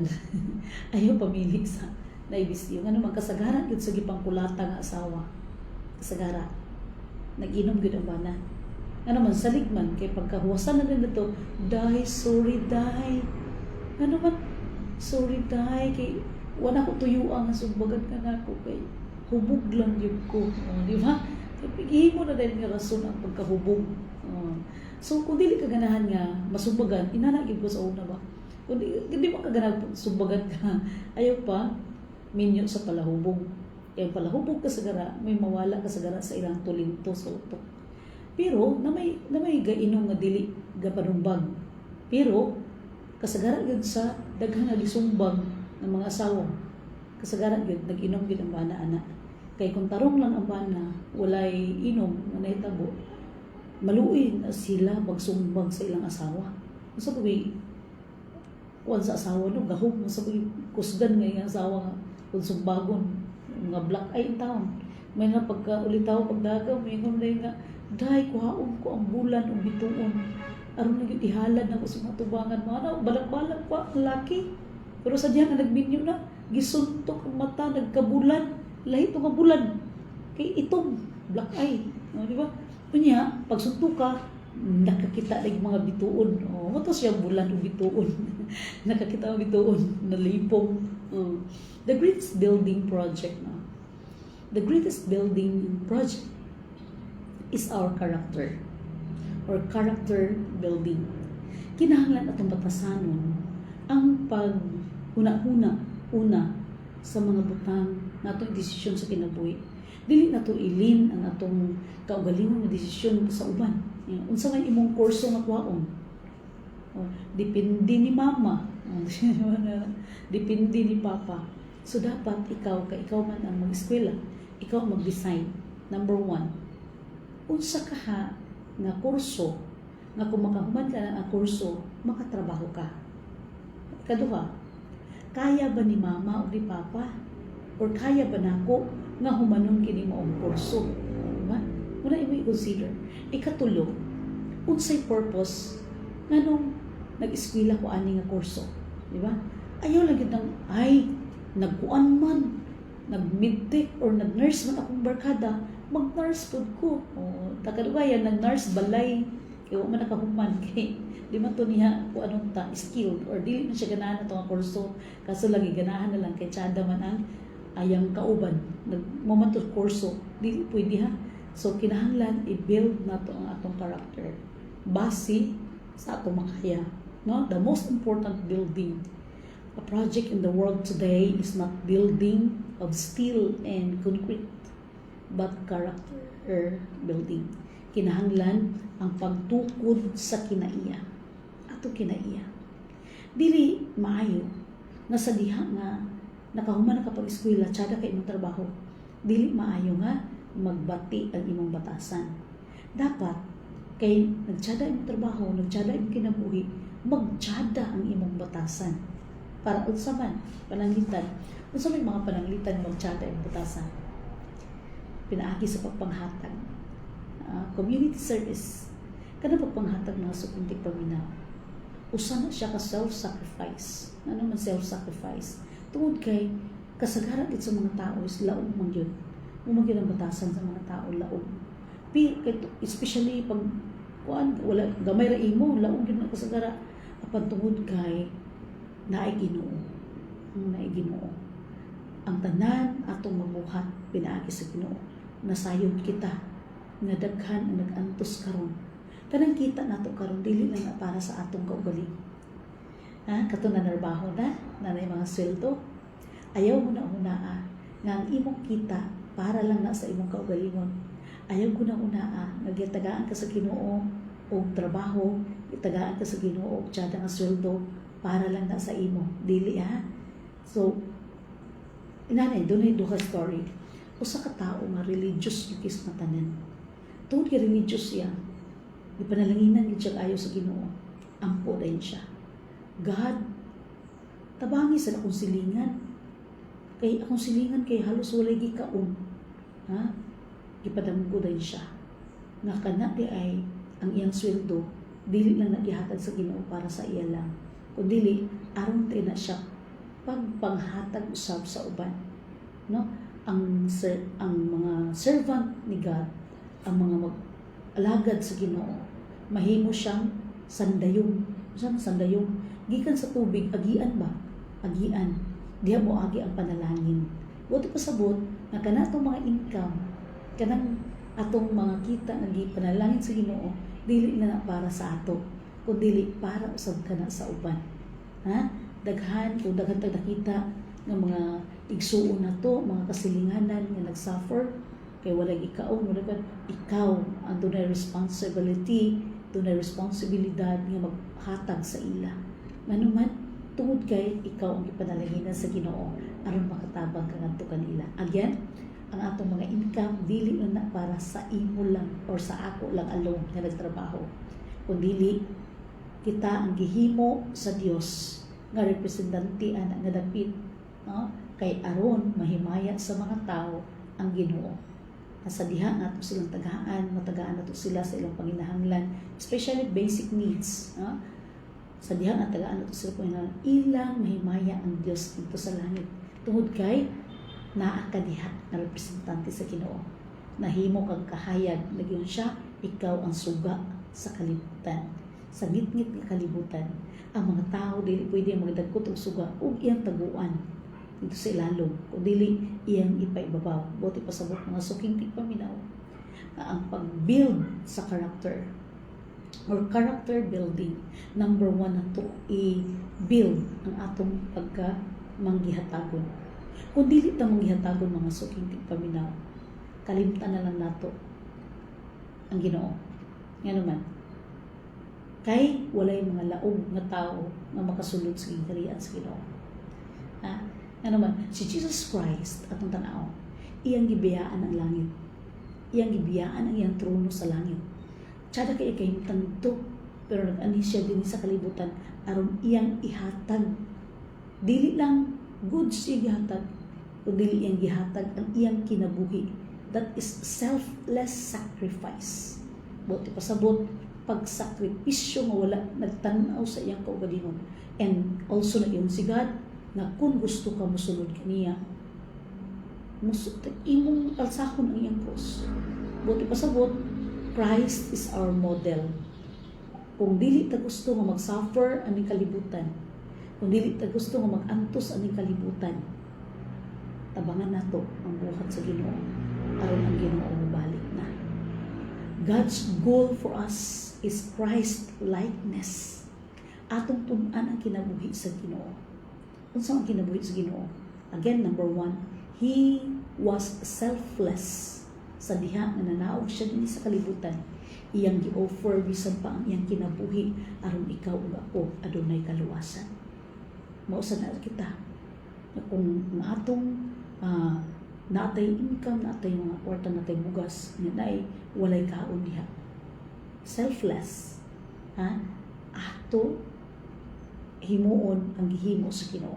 ayaw pamili sa naibisyo. Ano man kasagaran gyud sa gipangkulata nga asawa. Kasagaran. Nag-inom gyud ang bana. Ano man salig man kay pagkahuwasan na nito, dai sorry dai. Ano man sorry dai kay wala ko tuyuan nga sumbagan ka nako kay hubog lang gyud ko, di ba? Kay mo na dahil nga rason ang pagkahubog. So kung dili ka ganahan nga masumbagan, inanagid ko sa una ba? Kung di mo ka ganahan sumbagan ka, ayaw pa minyo sa palahubog. Yung palahubog ka sa gara, may mawala ka sa gara sa ilang tulinto sa utok. Pero na may gainom nga dili gapanumbag. Pero kasagaran yun sa daghang nalisumbag ng mga asawa. Kasagaran yun, nag-inom yun ang bana anak. Kay kung tarong lang ang bana, walay inom na nahitabo, maluin na sila magsumbag sa ilang asawa. Sa pagay, kuwan sa asawa no, gahog mo sa pagay, kusgan nga yung asawa nga, kung sumbagon, nga black eye taon. May nga pagka-ulitaw, pagdagaw, may nga nga, dahi, kuhaon ko ang bulan o bituon. Aron na yun, ihalad na ko sa mga tubangan. Mga balak-balak pa, ang laki. Pero sadya nga nagbinyo na, gisuntok ang mata, nagkabulan, lahit ang bulan. Kay itong black eye. Di ba? Kunya, pag suntok ka, nakakita ng mga bituon. Mato siya bulan o bituon. Nakakita ang bituon, nalipong. The greatest building project The greatest building project is our character or character building. Kinahanglan atong batasanon ang pag-una sa mga butang natong desisyon sa kinabuhi. Dili nato ilin ang atong kaugalingon nga desisyon sa uban. Unsa man imong kurso nga kuhaon? Depende ni mama. Depende ni papa. So dapat ikaw man ang mag-eskwela, ikaw mag-design. Number 1, unsa ka nga kurso nga kung makahuman ka na ang kurso, makatrabaho ka. Ikaduha, kaya ba ni mama o ni papa? Or kaya ba nako nga humanon kini maong kurso? Diba? Muna imo i-consider. Ikatulo, unsay purpose nganong nag-eskwela ko ani nga kurso? Diba? Ayaw lagi nang, nagkuan man, nag-midtech or nag-nurse man akong barkada, mag-nurse pod ko. Takadugayan, nag-nurse balay, kaya man nakahuman kay di man to niya kung anong skilled or dili man siya ganahan na itong kurso kaso lagi ganahan na lang kay tsada man ang ayang kauban nagmamantos kurso dili pwede ha. So kinahanglan i-build nato ang atong character base sa atong makaya, no? The most important building a project in the world today is not building of steel and concrete but character building. Kinahanglan ang pagtukod sa kinaiya ato kinaiya dili maayo nga sa diha nga nakahuman na kapag eskwela tsada kay imong trabaho dili maayo nga magbati ang imong batasan. Dapat kay nagtsada imong trabaho, nagtsada imong kinabuhi, magtsada ang imong batasan para unsa man pananglitan. Unsa may mga pananglitan magtsada imong batasan? Pinaagi sa pagpanghatag, community service, kada pagpanghatag mga sukuntik paminaw. Usa na siya ka self-sacrifice. Ano man self-sacrifice? Tungod kay kasagaran it sa mga tao is laog man yun. Umagin ang batasan sa mga tao, laog. Especially pag wala gamay ra imo, laog yun ang kasagara. apan tungod kay naay Ginoo. Naay Ginoo. Ang tanan atong mabuhat pinaagi sa Ginoo. Nasayod kita nga daghan ang nag-antos karon. Kanang kita nato karon dili lang na para sa atong kaugaling. Kato na narbaho na nanay mga sweldo. Ayaw mo na unaa nga ang imong kita para lang na sa imong kaugalingon. Ayaw ko na unaa nagitagaan ka sa Ginoo og trabaho, itagaan ka sa Ginoo og tiyada nga sweldo para lang na sa imo. Dili So, inanay, doon ay duha story. Usa ka tao nga religious lukis na tanan. Tungod kay religious siya, ipanalanginan gid siya ayo sa Ginoo. Ampo dayon siya. God, tabangi sa akong silingan. Kay akong silingan kay halos walay gikaon. Gipadamgo dayon siya. Nga kana di ay ang iyang sweldo dili lang nagihatag sa Ginoo para sa iya lang. Kundi aron tay na siya pagpanghatag usab sa uban. No? Ang mga servant ni God, ang mga mag-alagad sa Ginoo, mahimo siyang sandayong. Saan sandayong? Gikan sa tubig, agian ba? Agian. Diha mo agi ang panalangin. Buti pasabot na kanatong mga income, kanang atong mga kita nga gipanalangin sa Ginoo, dili na para sa ato, kundi para usab kana sa uban. Daghan kung daghan tag nakita ng mga igsuon na to, mga kasilinganan nga nagsuffer kay walay ikaon, wala ka ikaw ang dunay responsibility, dunay responsibilidad nga maghatag sa ila. Manuman tungod kay ikaw ang ipanalanginan sa Ginoo aron makatabang ka ngadto kanila. Again, ang atong mga income dili na para sa imo lang or sa ako lang alone nga nagtrabaho, kundi kita ang gihimo sa Dios nga representante ana nga dapit, no? Kay aron mahimaya sa mga tao ang Ginoo. Nasa diha nato silang matagaan nato sila sa ilang panginahanglan, especially basic needs, no? Sa diha nga tagaan nato sila panginahanglan, ilang mahimaya ang Dios dito sa langit. Tungod kay naa ka diha na representante sa Ginoo. Nahimo kag kahayag nagyon siya, ikaw ang suga sa kalibutan. Sa ngit-ngit nga kalibutan, ang mga tao dili pwede magdagkot og suga ug iyang taguan dito sa ilalom, kung dili iyang ipaibabaw. Buti pasabot mga suking tigpaminaw na ang pag-build sa character or character building, number 1 na to i-build ang atong pagka-manggihatagon. Kung dili ta manggihatagon mga suking tigpaminaw, kalimtan na lang nato ang Ginoo. Nga naman, kay walay mga laog nga tao nga makasulod sa gingkarian sa Ginoo. Nga naman, si Jesus Christ atong tanaw, iyang gibiyaan ang langit. Iyang gibiyaan ang iyang trono sa langit. Tsada kay kahimtang dito, pero nag-ani siya din sa kalibutan aron iyang ihatag. Dili lang goods siya gihatag, kundi iyang gihatag ang iyang kinabuhi. That is selfless sacrifice. Buti pasabot pagsakripisyo nga wala nagtanaw sa iyang kaugalingon. And also na iyon si God na kung gusto ka musunod kaniya, imong alsahon ang iyang cross. Buti pasabot, Christ is our model. Kung dili ta gusto nga mag-suffer aning kalibutan, kung dili ta gusto nga mag-antos aning kalibutan, tabangan nato ang buhat sa Ginoo aron ang Ginoo mabalik na. God's goal for us is Christ likeness. Atong tun-an ang kinabuhi sa Ginoo. Unsa ang kinabuhi sa Ginoo? Again, number 1, He was selfless. Sa diha nga nanaog siya din sa kalibutan, iyang gi-offer bisan pa ang iyang kinabuhi aron ikaw ug ako adunay kaluwasan. Mausa na kita kung atong natay income, natay mga kwarta, natay bugas, natay walay kaon diha. Selfless. Ato himuon ang gihimo sa Ginoo.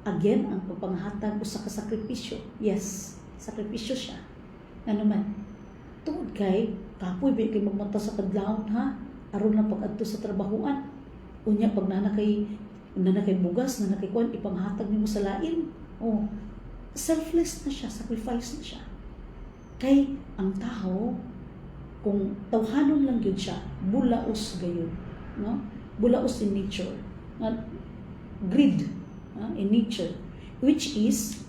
Again, ang pagpanghatag usa ka sakripisyo. Yes, sakripisyo siya. Ano man, tungod kay kapoy ba kay magmata sa kadlawon aron lang pag-adto sa trabahoan. Unya pag nana kay bugas, nana kay kuan ipanghatag nimo sa lain. Selfless na siya, sacrifice na siya. Kay ang tao kung tawhanon lang gyud siya, bulaos gayon, no? bulaos in nature, greed in nature, which is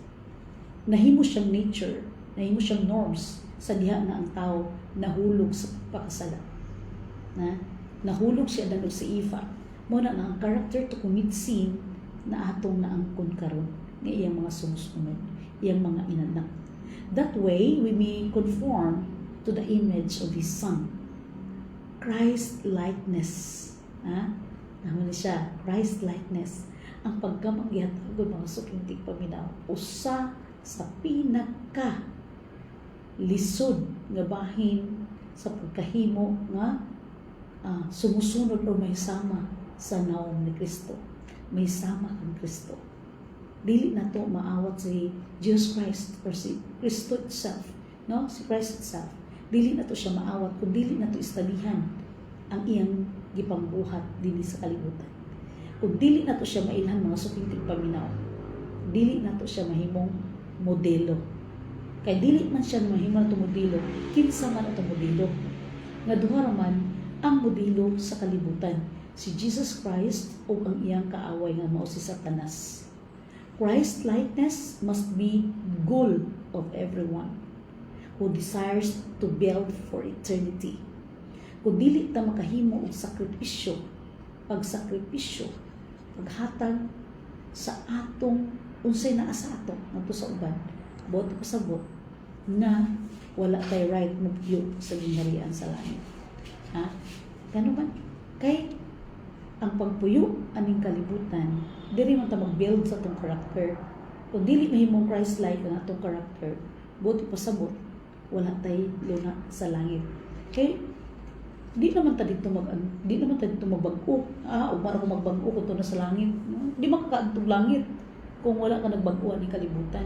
nahimo siyang nature, nahimo siyang norms sa diha na ang tao nahulog sa pakasala. Nahulog siya danog sa Eva. Muna na ang character to commit sin na atong naangkon karon nga iyang mga sumusunod, iyang mga inanak. That way, we may conform to the image of His Son. Christ-likeness. Naman siya, Christ-likeness. Ang pagkamanggihatagod mga sukintig paminaw, usa sa pinaka lisod nga bahin sa pagkahimo nga sumusunod o may sama sa naong ni Kristo. May sama ang Kristo. Dili na to maawat si Jesus Christ or si Kristo itself, no? Si Christ itself. Dili na to siya maawat kung dili na to istabihan ang iyang gipangbuhat dinhi sa kalibutan. Kung dili na to siya mailhan mga sukintig paminaw, dili na to siya mahimong modelo. Kay dili man siya mahimong to modelo, kinsa man ato modelo. Nga duha man ang modelo sa kalibutan, si Jesus Christ o ang iyang kaaway nga mao si Satanas. Christ-likeness must be goal of everyone who desires to build for eternity. Kung dili ta makahimo og sakripisyo, pagsakripisyo, paghatag sa atong unsay naa sa ato ngadto sa uban, bot pasabot na wala tay right move sa gingharian sa langit. Gano man? Kay ang pagpuyo aning kalibutan, dili man ta mag-build sa atong character. Kung dili mahimong Christ-like ang atong character, buti pasabot, wala tay luna sa langit. Kay di naman ta dito magbag-o. Ug para ko magbag-o kun na sa langit, no? Di makakaadtog langit kung wala ka nagbag-o aning kalibutan.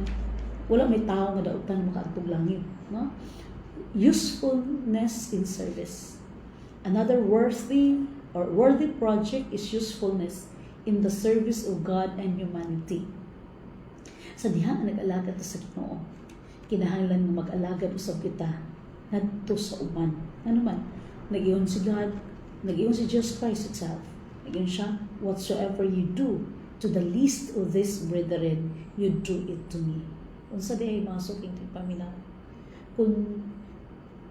Wala may tao nga dautan makaadtog langit, no? Usefulness in service. Another worthy project is usefulness in the service of God and humanity. Sa diha nga nag-alaga ta sa Ginoo, kinahanglan nga mag-alagad usab kita ngadto sa uban. Ano man, nag-iyon si God, nag-iyon si Jesus Christ itself. Nag-iyon siya, whatsoever you do to the least of these brethren, you do it to me. Unsa di ay mga suking paminaw. Kung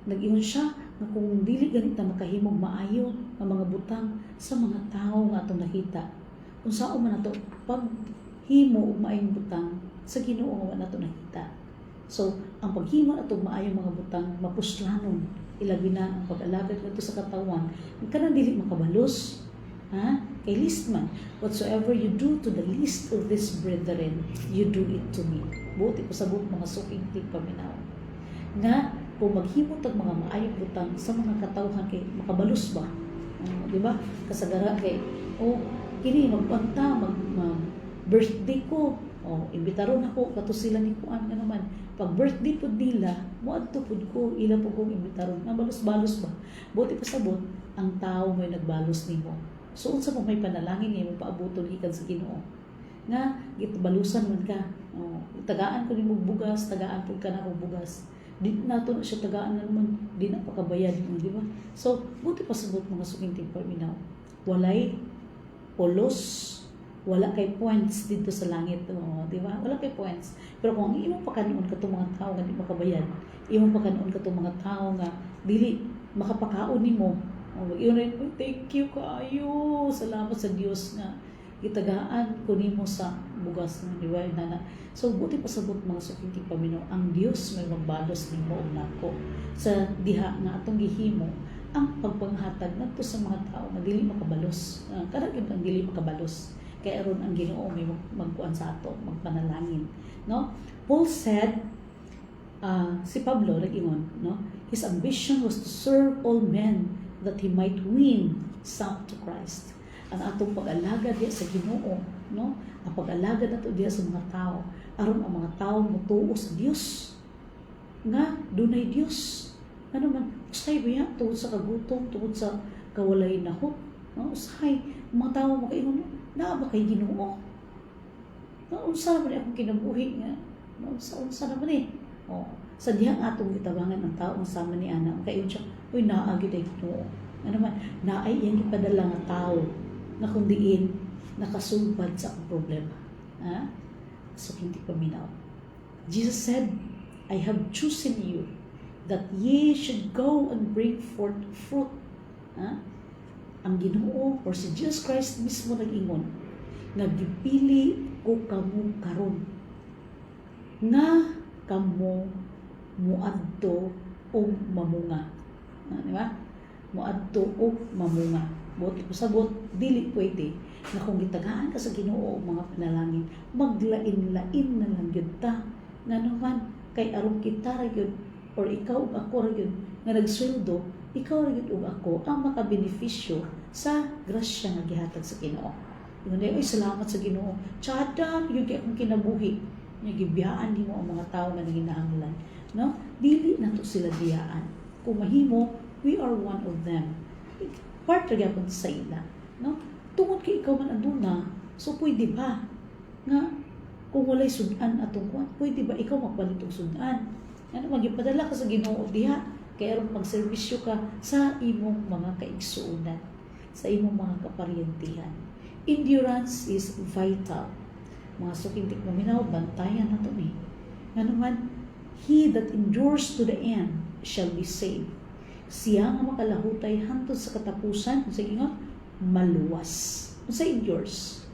nag-iyon siya, na kung dili ganit na makahimog maayo ang mga butang sa mga tao nga atong nakita. Kung sao man nato paghimo og maayong butang sa Ginoo nga nato nakita. So, ang paghimo nato maayong mga butang mapuslanon, ilabi na ang pag-alagad ngadto sa katawan, kanang dili makabalos. Kay least man, whatsoever you do to the least of these brethren, you do it to me. Buti ko sabot mga suking paminaw. Nga kung maghimo tag mga maayong butang sa mga katawhan kay makabalus ba, di ba? Kasagara kay kini magpanta mag birthday ko, imbitaron ako kato sila ni kuan nga naman pag birthday pud nila moadto pud ko ila pud kong imbitaron nga balos-balos ba, buti pa sabot ang tao may nagbalos nimo. So unsa mo may panalangin nimo paabuton gikan sa Ginoo nga gitbalusan man ka, tagaan ko nimo bugas, tagaan pud ka na og bugas. Di nato na siya tagaan na naman, di na pakabayad mo, di ba? So, buti pa sabot mga sukintig paminaw. Walay polos, wala kay points dito sa langit, di ba? Wala kay points. Pero kung imong pakanoon ka itong mga tao nga di makabayad, imong pakanoon ka itong mga tao nga dili makapakaon nimo, yun rin, thank you kaayo, salamat sa Dios nga itagaan ko nimo sa bugas ng diway nana. So buti pasabot mga sukintig paminaw, ang Dios may magbalos nimo og nako sa diha nga atong gihimo ang pagpanghatag ngadto sa mga tao nga dili makabalos. Kada gyud ang dili makabalos. Kay aron ang Ginoo may magkuan sa ato, magpanalangin, no? Paul said, si Pablo nag-ingon, no? His ambition was to serve all men that he might win some to Christ. Ang atong pag-alagad diya sa Ginoo, no? Ang pag-alagad nato diya sa mga tao, aron ang mga tao motuo sa Dios. Nga dunay Dios. Ano man, usay biya tungod sa kagutom, tungod sa kawalay nahot, no? Usay mga tao makaingon, naa ba kay Ginoo? No, unsa man akong kinabuhi nga? No, unsa naman eh? Sa diha atong gitabangan ang tao nga sama ni ana, kay siya, uy naa gyud ay Ginoo. Ano man, naay iyang ipadala nga tao na kundiin nakasulbad sa akong problema. Ha? So, hindi paminaw. Jesus said, I have chosen you that ye should go and bring forth fruit. Ha? Ang Ginoo or si Jesus Christ mismo nag-ingon, nagipili ko kamo karon nga kamo muadto o mamunga. Di ba? Muadto o mamunga. Buot ko sabot, dili pwede na kung gitagaan ka sa Ginoo mga panalangin, maglain-lain na lang yun ta. Nga naman, kay aron kita ra yun, or ikaw o ako ra yun, nga nagsweldo, ikaw ra yun o ako, ang makabenepisyo sa grasya nga gihatag sa Ginoo. Yun na, ay salamat sa Ginoo. Tsada, yun kaya akong kinabuhi. Yung gibiyaan mo ang mga tao na naginahanglan. No? Dili na to sila biyaan. Kung mahimo, we are one of them. Part na gyapon sa ila. No? Tungod kay ikaw man aduna, so pwede ba? Nga, kung walay sudan atong kuan, pwede ba ikaw magpalit og sudan? Ano, magipadala ka sa Ginoo diha, kay aron pagserbisyo ka sa imong mga kaigsuonan, sa imong mga kaparyentihan. Endurance is vital. Mga sukintik maminaw, bantayan na ito eh. Nga naman, he that endures to the end shall be saved. Siya nga makalahutay hantod sa katapusan, sa ingon, maluwas. Sa endures,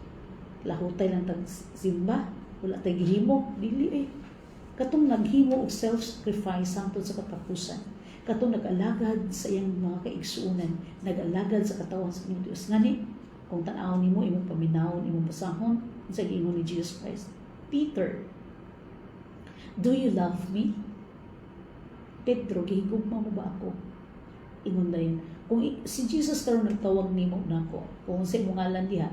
lahutay lang tag simba, wala tay gihimo, dili eh. Katong naghimo og self-sacrifice hantod sa katapusan. Katong nag-alagad sa iyang mga kaigsuonan, nag-alagad sa katawan sa inyong Dios. Ngani, kung tan-aw nimo imong paminawon, imong basahon, sa giingon ni Jesus Christ. Peter, do you love me? Pedro, gihigugma mo ba ako? Ingon dayon. Kung si Jesus karon nagtawag nimo nako, kung sa imong ngalan diha,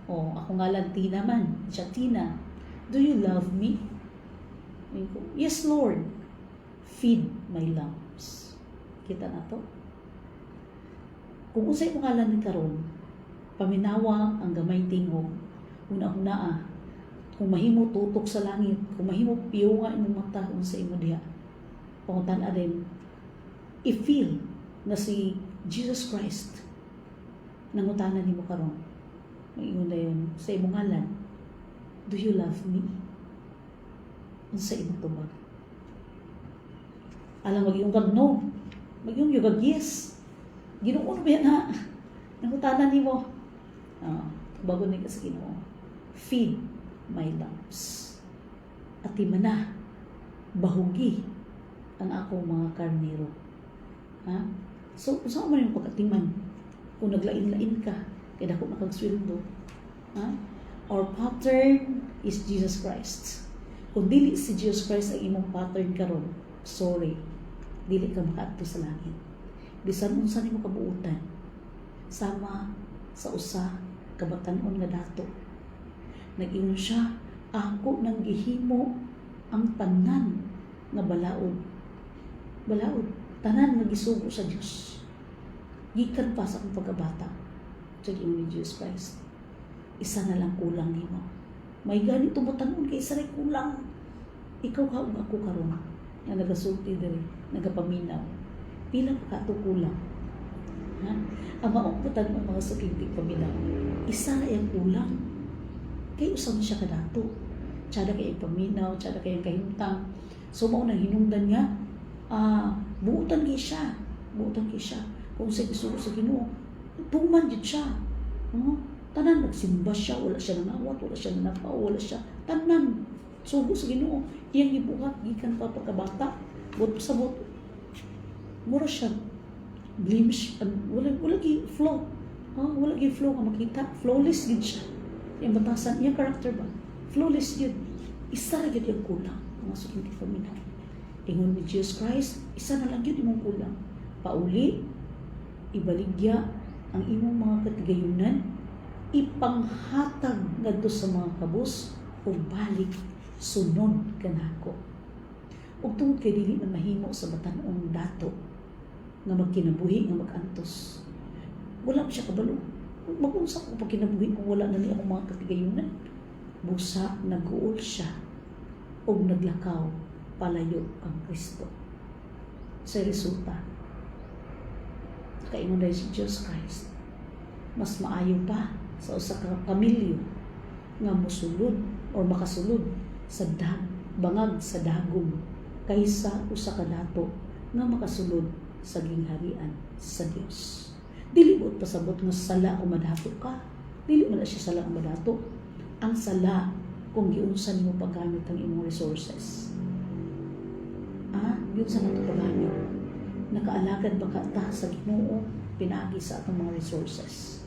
o ako ngalan Tina man, siya Tina. Do you love me? Yes, Lord. Feed my lambs. Kita na to. Kung sa imong ngalan ni karon, paminawa ang gamay tingog. Una-una kung mahimo tutok sa langit, kung mahimo piyo nga imong mata kung sa imo diha. Pangutan-a din, i-feel na si Jesus Christ nangutanan nimo karon. Maingon dayon sa imong ngalan, do you love me? Unsa imong tubag? Alang mag-iyong kag no, mag-iyong yugag yes. Ginoo ba na nangutanan nimo? Bago ni sa Ginoo, feed my lambs. At na bahugi ang akong mga karnero. Ha? So, saan man yung pagkatiman? Kung naglain-lain ka, kaya ako nakagsweldo. Ha? Our pattern is Jesus Christ. Kung dili si Jesus Christ ang imong pattern karon, sorry, dili ka makaadto sa langit. Bisan unsa nimo kabuutan, sama sa usa kabatanon nga dato. Nag-ingon siya, ako nang gihimo ang tanan nga balaod. Balaod. Tanan nga gisugo sa Dios. Gikan pa sa akong pagkabata. Sa ingon ni Jesus Christ. Isa na lang kulang nimo. May ganito mo tanon kay isa ray kulang. Ikaw ka ug ako karon nga nagasulti diri, nagapaminaw. Pila pa ka kulang? Ha? Ang maungkutan ng mga sukintik paminaw. Isa na yung kulang. Kaya usang siya kadato. Tsada kayong paminaw, tsada kayong kahintang. So, maunang hinungdan nga, buutan kayo siya. Buutan kayo siya. Kung sa isugo sa Ginoo, tuman yun siya. Tanan, nagsimba siya, wala siya nanawat, wala siya nanapaw, wala siya. Tanan, sugo sa Ginoo. Iyang ibuhat, gikan pa pagkabata. Buot sa buot. Mura siya. Blemish, wala gi flow. Wala gi flow ka makita. Flawless gid siya. Yung batasan, yung character ba? Flawless yun. Isa na yun yung kulang. Mga sukintik paminaw. Ingon ni Jesus Christ, isa na lang yun imong kulang. Pauli, ibaligya ang imong mga katigayunan, ipanghatag ngadto sa mga kabus, o balik sunod kanako. Ug tungod kay dili na mahimo sa batan-ong dato nga magkinabuhi nga mag-antos. Wala pa siya kabalo. Mag-unsa ko pag kinabuhi kung wala na niya akong mga katigayunan. Busa, nag-uol siya o naglakaw palayo ang Kristo. Sa resulta, kaingon dahil si Jesus Christ, mas maayo pa sa usa ka pamilya nga mosulod or makasulod sa bangag sa dagom kaysa usa ka dato nga makasulod sa gingharian sa Dios. Dili mo pasabot nga sala o madato ka. Dili man na siya sala o madato. Ang sala kung giunsan mo paggamit ang imong resources. Giunsan nato paggamit. Nakaalagad ba ka ta sa Ginoo pinaagi sa atong mga resources.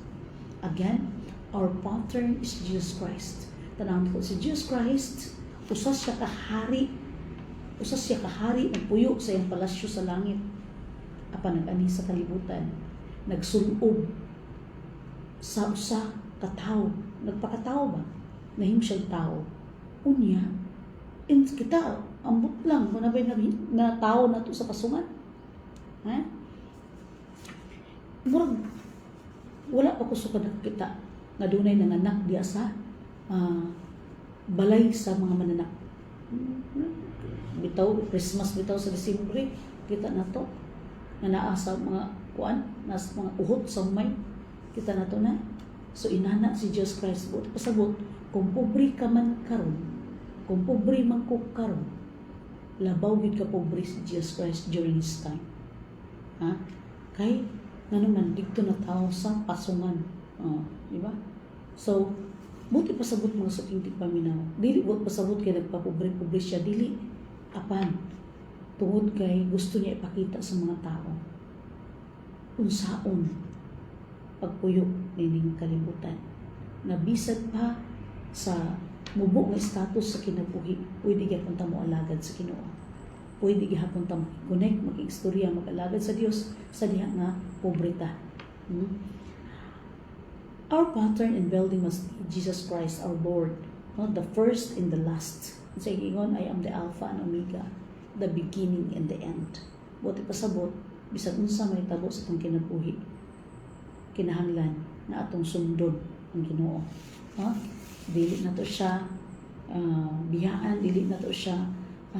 Again, our pattern is Jesus Christ. Tanawon ko si Jesus Christ, usas siya kahari nagpuyo sa iyang palasyo sa langit. Apan nag-ani sa kalibutan, nagsulob sa usa ka tawo, nagpakatawo ba? Nahim siyang tao. Unya, kita, ambot lang, manabay na tao na to sa kasungan. Murag, wala pa ko sa nakakita nga dunay nanganak diya sa balay sa mga mananak. Bitaw, Christmas bitaw sa Disyembre, kita na to. Nga naa sa mga kuan, nasa mga uhot sa may, kita na to na. So inana si Jesus Christ, pasabot, kung pobre ka man karon, kung pobre man ko karon, labaw gid ka pobre si Jesus Christ during his time. Kay nga naman dito na tao sa pasungan. Di ba? So, buti pasabot mga suking di paminaw. Dili buti pasabot kay nagpapobre-pobre siya, dili. Apan, tungod kay gusto niya ipakita sa mga tao unsaon pagpuyo nining kalibutan. Nabisag pa sa mubo nga status sa kinabuhi, pwede gyapon ta mo alagad sa Ginoo. Pwede gyapon ta mo connect, mag-istorya, mag-alagad sa Dios sa diha nga pobreta. Our pattern in building must be Jesus Christ our Lord, not the first and the last. Sa ingon, I am the Alpha and Omega, the beginning and the end. Buti pasabot, bisag unsa may tabo sa itong kinabuhi, kinahanglan na atong sundon ang Ginoo. Dili na to siya biyaan, dili na to siya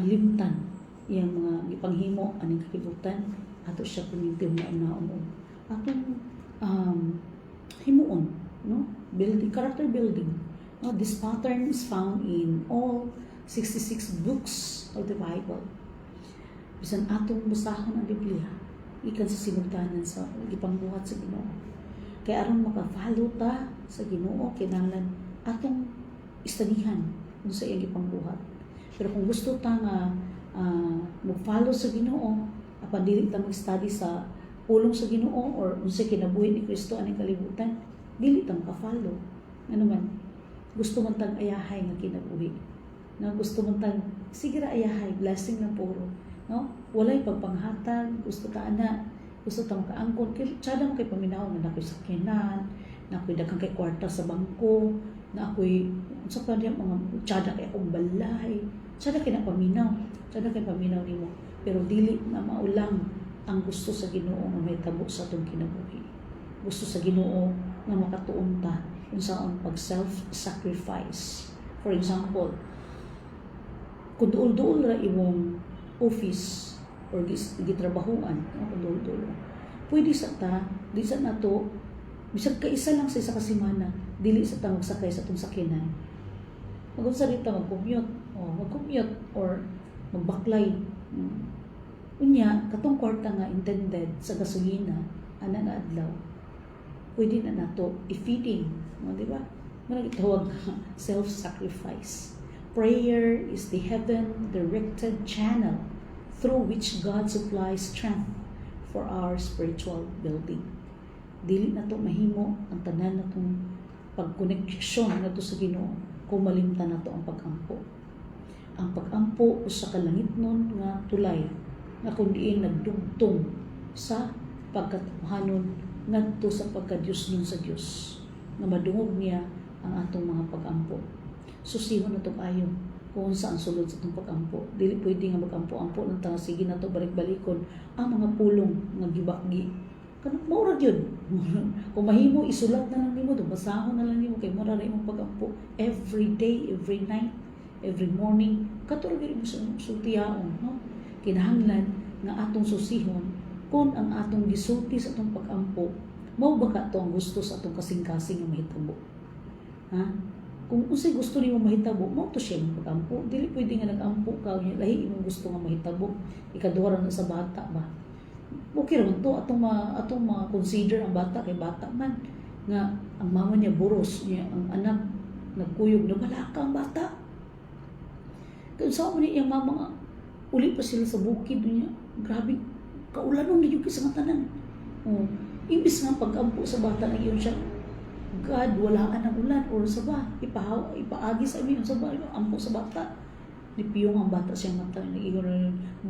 limtan iyang mga ipanghimo aning kalibutan, ato siya pumintiw na unaon. Atong himuon, no? Building, character building. This pattern is found in all 66 books of the Bible. Bisan atong basahon ang Biblia, ikan sa sinugdanan sa gipangbuhat sa Ginoo. Kaya aron maka-follow ta sa Ginoo, kinahanglan atong istanihan kung sa iyang gipangbuhat. Pero kung gusto ta nga mag-follow sa Ginoo, apan dili ta mag-study sa pulong sa Ginoo or unsay kinabuhi ni Kristo aning kalibutan, dili ta maka-follow. Ano man, gusto man tag ayahay nga kinabuhi. No, gusto man tag sige ra ayahay, blessing na puro, no? Walay pagpanghatag, gusto ta ana, gusto ta makaangkon kay tsada mo kay paminaw na nakoy sakyanan, na ako'y daghang kay kwarta sa bangko, na ako'y sa pa diya mga tsada kay akong balay, tsada kay na paminaw, tsada kay paminaw nimo, pero dili na maulang ang gusto sa Ginoo nga may tabo sa atong kinabuhi. Gusto sa Ginoo nga makatuon ta unsaon pag self-sacrifice. For example, kung duol-duol ra imong office or gitrabahuan, kung duol-duol, pwede sa ta, di sa nato, bisag kaisa lang sa isa ka semana, dili sa ta magsakay sa itong sakyanan. Mag-unsa rin ta mag-commute or magbaklay. Unya, katong kwarta nga intended sa gasolina, ana nga adlaw, pwede na nato i-feeding, di ba? Managitawag self-sacrifice. Prayer is the heaven-directed channel through which God supplies strength for our spiritual building. Dili na to mahimo ang tanan na itong pagkoneksyon na to sa Ginoo kung malimtan na to ang pag-ampo. Ang pag-ampo sa kalangit nun nga tulay na kung diin nagdugtong sa pagkatuhanon ngadto sa pagka-Diyos nun sa Diyos na madungog niya ang atong mga pag-ampo. Susihon na itong ayon kung saan sulod sa itong pag-ampo. Dili pwede nga mag-ampo-ampo ng tanga, sige na ito balik-balikon ang mga pulong nga gibakgi. Kanang maurag yun. Kung mahimo, isulat na lang nimo, basahon na lang nimo, kay mura rin mong pag-ampo. Every day, every night, every morning, katulad rin mo sa sultiyaon. No? Kinahanglan nga atong susihon kung ang atong gisulti sa atong pag-ampo Mao ba ka to ang gusto sa atong kasing-kasing nga mahitabo? Ha? Kung unsay gusto nimo mahitabo, mao to siya mag-ampo. Dili pwede nga nag-ampo ka unya lahi imong gusto nga mahitabo. Ikaduha na sa bata ba? Okay raman to atong consider ang bata kay bata man nga ang mama niya buros niya ang anak nagkuyog na malaka ang bata. Kaya sa ni iyang mama nga uli pa sila sa bukid niya. Grabe kaulanong na yung sa tanan. Oh, imbis nga pag-ampo sa bata na yun siya, God, wala ka ng ulan or sa ba, ipaagi sa amin sa ba, ampo sa bata. Nipiyong ang bata siyang mata,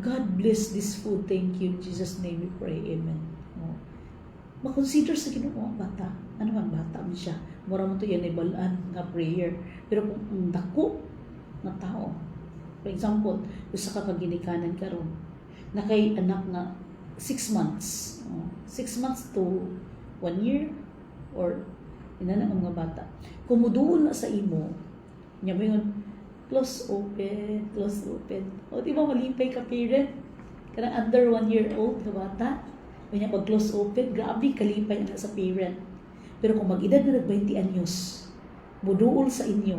God bless this food, thank you, in Jesus' name we pray, amen. Oh. Makonsider sa Ginoo ang bata, ano man bata man siya, mura mo to yan ibalaan nga prayer, pero kung dako na tao, for example, usa ka kaginikanan karon na kay anak na 6 months. 6 months to 1 year or ina na ang mga bata. Kumuduol na sa imo, niya ba yun, close open. O di ba malipay ka parent? Karang under 1 year old na bata, kanya pag close open, grabe kalipay na sa parent. Pero kung mag-edad na nag-20 anyos, muduol sa inyo,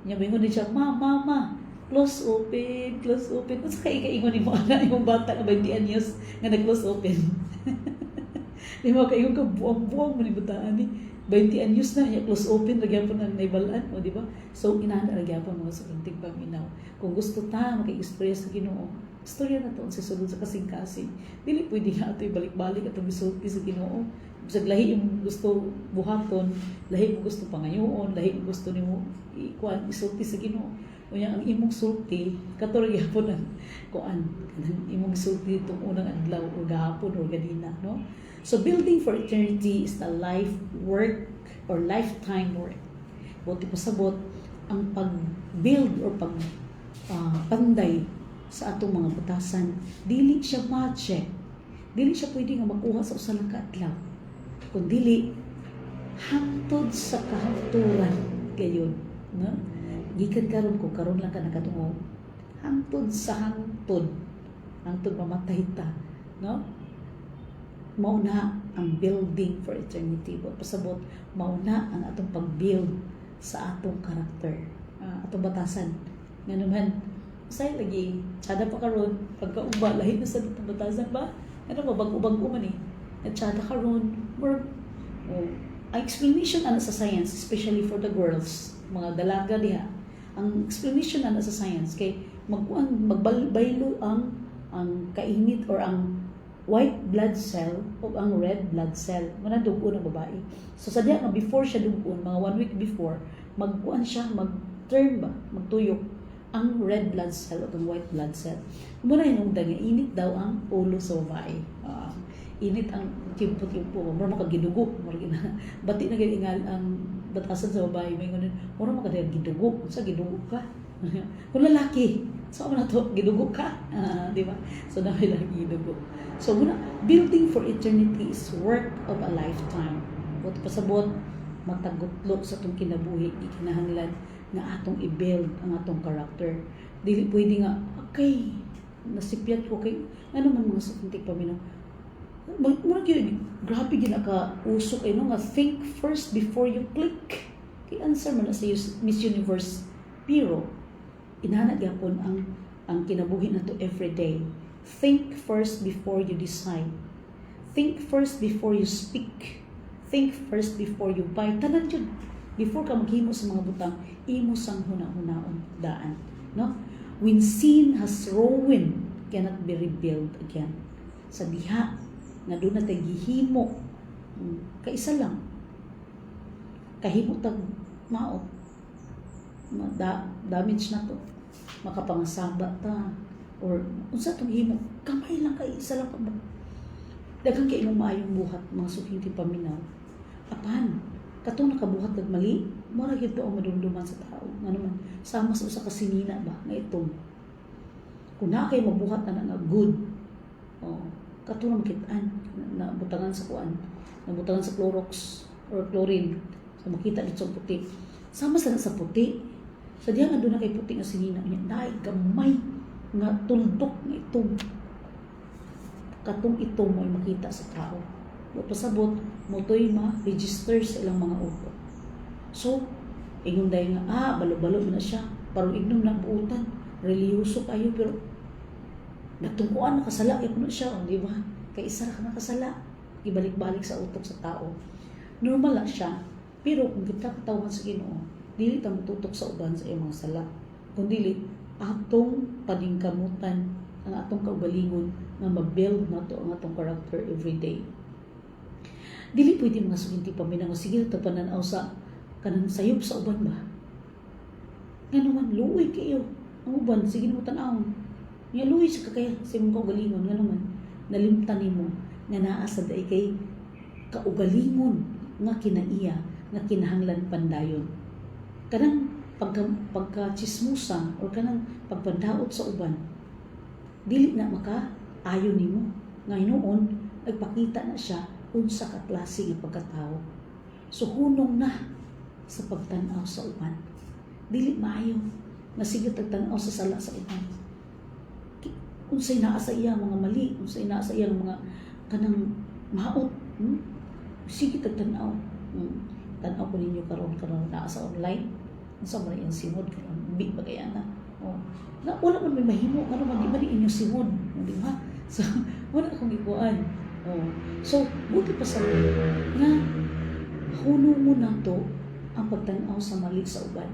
niya ba yun din siya, mama, close open. Kasi kaingon ni mo anak yung bata na 20 anyos nga nag-close open. Di mo kaingon ka buwang-buwang mo ni bataan ni 20 anyos na niya close open lagyan po ng naibalaan o di ba? So inahan lagyan po mga sukintig paminaw. Kung gusto ta maki-express sa Ginoo, istorya na to sa sulod sa kasing-kasing. Dili pwede nga ato balik-balik ato bisulti sa Ginoo. Bisag lahi yung gusto buhaton, lahi yung gusto pangayoon, lahi yung gusto nimo isulti sa Ginoo. Unya ang imong sulti katulad gyapon ang kuan kanang imong sulti itong unang adlaw o gahapon o ganina, no? So building for eternity is the life work or lifetime work. Buti pasabot ang pag-build or panday sa atong mga butasan, dili siya ma-check. Dili siya pwede nga makuha sa usa lang ka adlaw. Kun dili hangtod sa kahangturan gayon, no? Gikan karon lang ka nakatungo hangtod sa hangtod mamatay ta, no? Mauna ang building for eternity, but pasabot mauna ang atong pag-build sa atong karakter, atong batasan nga naman say lagi tsada pa karon pagkauba lahi na sa atong batasan ba ano mabag-ubag man at tsada karon or ang explanation ana sa science, especially for the girls, mga dalaga diha. Ang explanation na sa science kay magbaylo ang kainit or ang white blood cell o ang red blood cell muna dugo ng babae. So sa diha nga before siya dugon, mga 1 week before, magkuan siya, mag-turn ba, magtuyok ang red blood cell o ang white blood cell. Muna hinungdan nga init daw ang ulo sa babae. Init ang timpo-timpo, mura makagidugo, bati na gingal ang batasan sa babae, may ganun, mura makadayang gidugo, sa gidugo ka. Kung lalaki, so na to, gidugo ka, di ba? So dahil lang gidugo. So muna, building for eternity is work of a lifetime. Buti pasabot, matagutlok sa itong kinabuhi, ikinahanglan na atong i-build ang atong character. Dili pwede nga, okay, nasipyat ko kay, ano man mga sukuntik paminaw, muna yun, grabe yun naka-usok no, nga think first before you click. Kay answer mo na sa Miss Universe Pero inanad yapon ang kinabuhi na to everyday. Think first before you decide. Think first before you speak. Think first before you buy. Tanan yun. Before ka maghimo sa mga butang, imo sang huna-hunaon daan, no? When sin has ruined, cannot be rebuilt again. Sa diha na doon na tayo gihimo, kaisa lang, kahimo tag mao, damage na to, makapangasaba ta, or unsa itong himo, kamay lang kay isa lang pa, daghang kay imong maayong buhat, mga suking ti paminaw, apan, katong nakabuhat kag mali, mura gyud ang madumduman sa tao, nga naman, sama sa usa ka sinina ba, nga itong, kung na kay mabuhat na good, katulong kitaan na butangan sa kuan, na butangan sa Clorox or chlorine, so makita dito sa puti, sama sa puti, sa diya nga doon na kay puti nga sinina niya, dahil gamay nga tuldok nga itong katong ito mo ay makita sa tao, pasabot motoy ma-register sa ilang mga utok. So, ingon dahil nga, balo-balo na siya. Parang ignom na buutan. Reliyoso kayo, pero nagtungkuan, nakasala. Ito na siya, di ba? Kaya isa ka nakasala. Ibalik-balik sa utok sa tao. Normal lang siya. Pero kung kita katawan sa Ginoo, dili ta tutok sa uban sa iyong mga sala. Kung dili, atong paningkamutan, ang atong kaugalingon na ma-build na to ang atong character everyday. Dili pwede mga suginti paminang, sige ito pananaw sa kanang sayop sa uban ba? Nga naman, luoy kayo. Ang uban, sige mo tanawon. Nga luoy sa kakaya sa imong kaugalingon. Nga naman, nalimtan mo nga naa sa daay kay kaugalingon nga kinaiya, nga kinahanglan pandayon. Kanang pagka-chismusa or kanang pagpandaot sa uban, dili na maka-ayo nimo. Ngayon noon, nagpakita na siya unsa ka klase ng pagkatao. So hunong na sa pagtanaw sa uban. Dili maayo na sige tagtanaw sa sala sa uban. Unsay naa sa iya mga mali, unsay naa sa iya mga kanang maot. Sige tagtanaw. Tanaw ko ninyo karon naa sa online. Unsa man iyang simod karon? Bi bagay ana. Na wala man may mahimo ano man di ba inyong simod, di ba? So wala akong ikuan. So buti pa sa nga huno mo na to ang pagtanaw sa mali sa uban.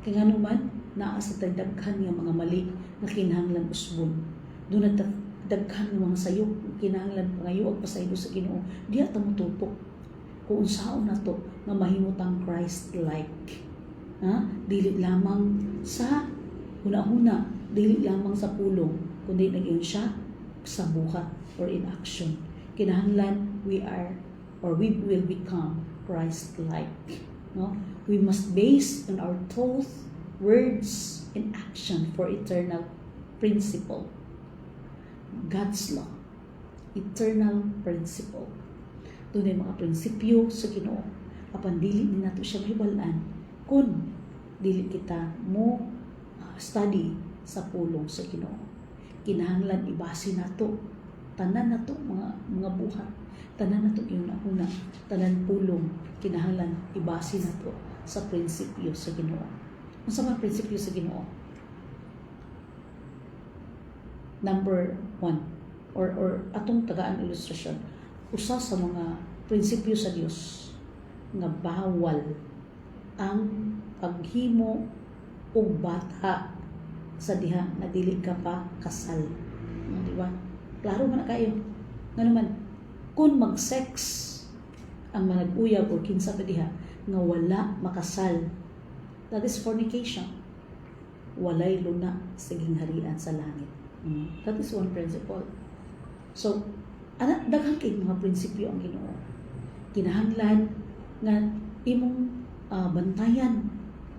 Kaya nga naman, naa sa daghan nga mga mali na kinahanglan usbon. Doon na daghan nga mga sayop, kinahanglan pangayo at pasaylo sa Ginoo. Diya ta mo tutok. Kung saan na to nga mahimutang Christ-like. Dili lamang sa huna-huna, dili lamang sa pulong, kundi nag-iyon siya sa buhat or in action. Kinahanglan we will become Christ-like. No? We must base on our thoughts, words, and action for eternal principle. God's law. Eternal principle. Doon ay mga prinsipyo sa Ginoo. Apan dili ni nato siya hibalaan kung dili kita mo study sa pulong sa Ginoo. Kinahanglan ibase nato tanan nato mga buhat. Tanan nato yung nauna, tanan pulong, kinahanglan ibase nato sa prinsipyo sa Ginoo. Unsa man prinsipyo sa Ginoo? Number 1 or atong tagaan ilustrasyon, usa sa mga prinsipyo sa Dios nga bawal ang paghimo og bata sa diha na dili ka pa kasal. Di ba? Klaro man na kayo. Nga naman, kung mag-sex ang manag-uyab o kinsa pa diha nga wala makasal, that is fornication. Walay luna sa gingharian sa langit. That is one principle. So, daghang kay mga prinsipyo ang Ginoo. Kinahanglan nga imong bantayan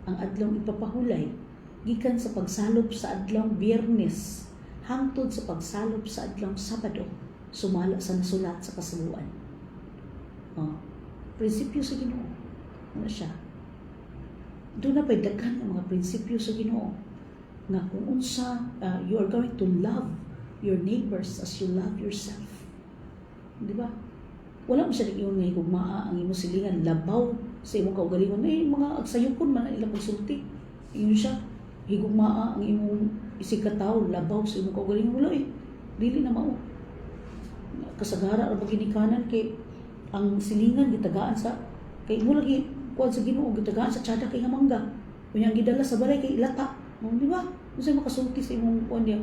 ang adlong ipapahulay gikan sa pagsalop sa adlong Biyernes hangtod sa pagsalop sa adlong Sabado sumala sa nasulat sa kasabuan. Prinsipyo sa Ginoo. Ano siya? Doon na pa'y daghan ang mga prinsipyo sa Ginoo nga kung unsa you are going to love your neighbors as you love yourself. Di ba? Wala mo siya yung nga higugmaa ang imong silingan labaw sa imong kaugalingon. Mga agsayupon man ang ilang konsulti. Yun siya, higugmaa ang imong isikataw labaw sa imong kaugalingon. Wala dili na mao. Kasagara ang paginikanan kay ang silingan gitagaan sa kay mo lagi kuan sa Ginoo gitagaan sa tsada kay nga mangga. Unya gidala sa balay kay ilata. Di ba? Unsay makasulti sa imong kuan niya?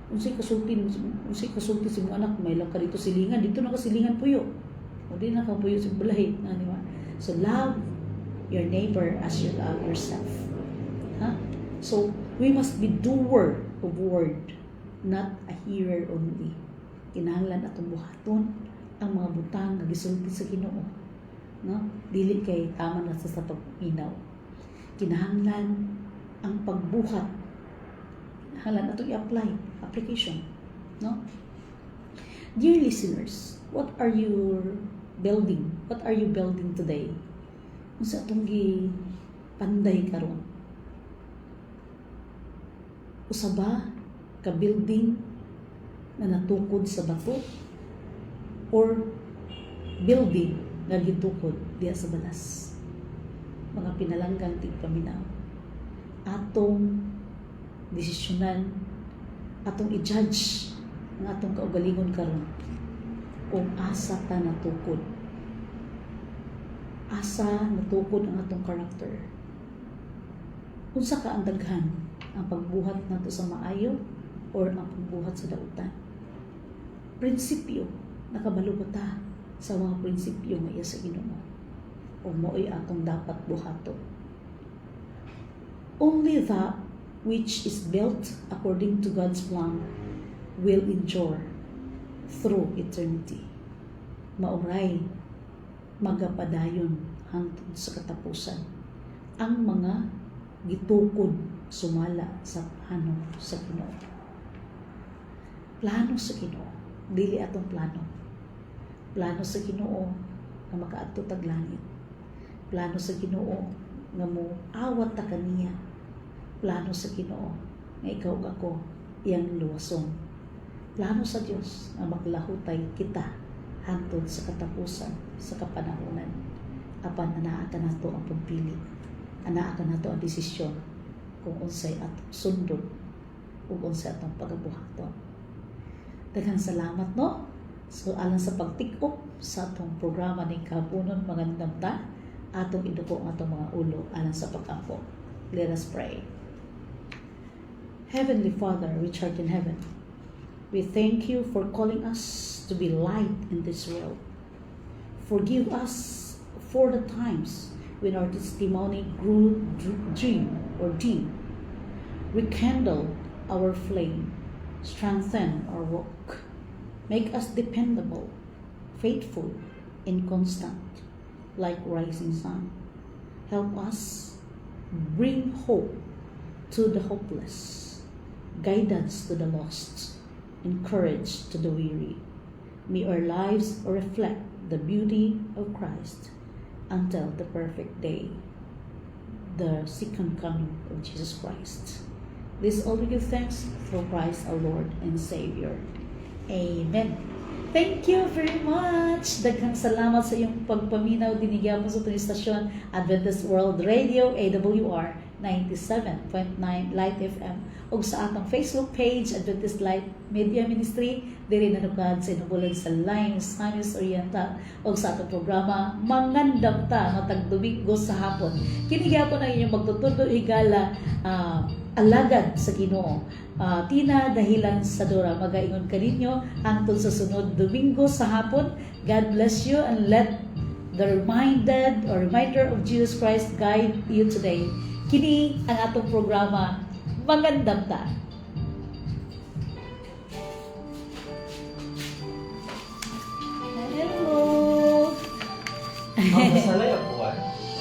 Unsay kasulti sa imong anak may lang ka dito silingan, dito na ka silingan puyo. O di na ka puyo sa balay, di ba? So love your neighbor as you love yourself. So we must be doer of word, not a hearer only. Kinahanglan atong buhaton ang mga butang nga gisulti sa Ginoo. No? Dili kay tama na sa pagminaw. Kinahanglan ang pagbuhat. Kinahanglan atong i-apply, application. No? Dear listeners, what are you building? What are you building today? Kung sa atong panday karon. Usaba ka building na natukod sa bato or building nga gitukod diya sa balas. Mga pinalanggang tigpaminaw. Atong desisyonan, atong i-judge ang atong kaugalingon karon kung asa ta natukod. Asa natukod ang atong karakter. Unsa ka ang daghan, ang pagbuhat nato sa maayo or ang pagbuhat sa dautan? Prinsipyo, nakabalo ba ta sa mga prinsipyo nga iya sa Ginoo? O mo'y atong dapat buhaton? Only that which is built according to God's plan will endure through eternity. Mauray, magapadayon hangtod sa katapusan ang mga gitukod sumala sa plano sa Ginoo. Plano sa Ginoo, dili atong plano. Plano sa Ginoo nga makaadto tag langit. Plano sa Ginoo nga mo awat ta kaniya. Plano sa Ginoo nga ikaw ug ako iyang luwason. Plano sa Dios nga maglahutay kita hangtod sa katapusan sa kapanahonan. Apan anaa ka nato ang pagpili. Anaa ka nato ang desisyon kung unsay atong sundon ug unsay atong pagabuhaton. Daghang salamat no. So alang sa pagtik-up sa atong programa ni kapunon magandang ta, atong iduko ang atong mga ulo alang sa pag-ampo. Let us pray. Heavenly Father, which art in heaven, we thank you for calling us to be light in this world. Forgive us for the times when our testimony grew dim. Rekindle our flame, strengthen our walk, make us dependable, faithful, and constant, like rising sun. Help us bring hope to the hopeless, guidance to the lost, and courage to the weary. May our lives reflect the beauty of Christ until the perfect day, the second coming of Jesus Christ. This all we give thanks through Christ our Lord and Savior. Amen. Thank you very much. Daghang salamat sa iyong pagpaminaw dinigyan mo sa itong istasyon Adventist World Radio AWR 97.9 Light FM ug sa atong Facebook page Adventist Light Media Ministry diri nanukad sa inubulan sa Line Samis Oriental ug sa atong programa Mangandam Ta matag Domingo sa hapon. Kini gyapon ang inyong magtutudo higala alagad sa Ginoo. Tina dahilan sa Dora magaingon kaninyo hangtod sa sunod Domingo sa hapon. God bless you and let the reminder of Jesus Christ guide you today. Kini ang atong programa Magandang Ta. Hello. Ang masalay ang buwan,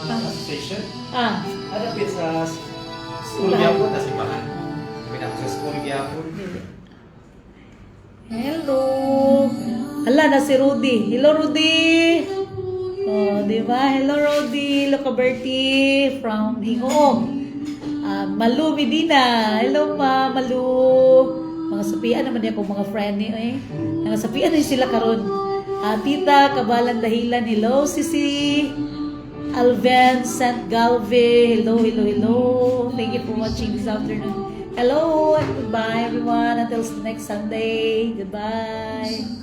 ang station, ano bit sa school gyapon na simbahan. Pinako sa school gyapon. Hello. Hala na si Rudy. Hello Rudy. Oh, di ba? Hello Rudy. Hello Kaberti from Hingong. Malu Medina. Hello ma, Malu. Mga sapian naman niya kung mga friend niyo eh. Mga sapian na sila karon. Tita Kabalan Dahilan. Hello Sisi. Alven St. Galve. Hello, hello, hello. Thank you for watching this afternoon. Hello, goodbye everyone. Until next Sunday. Goodbye.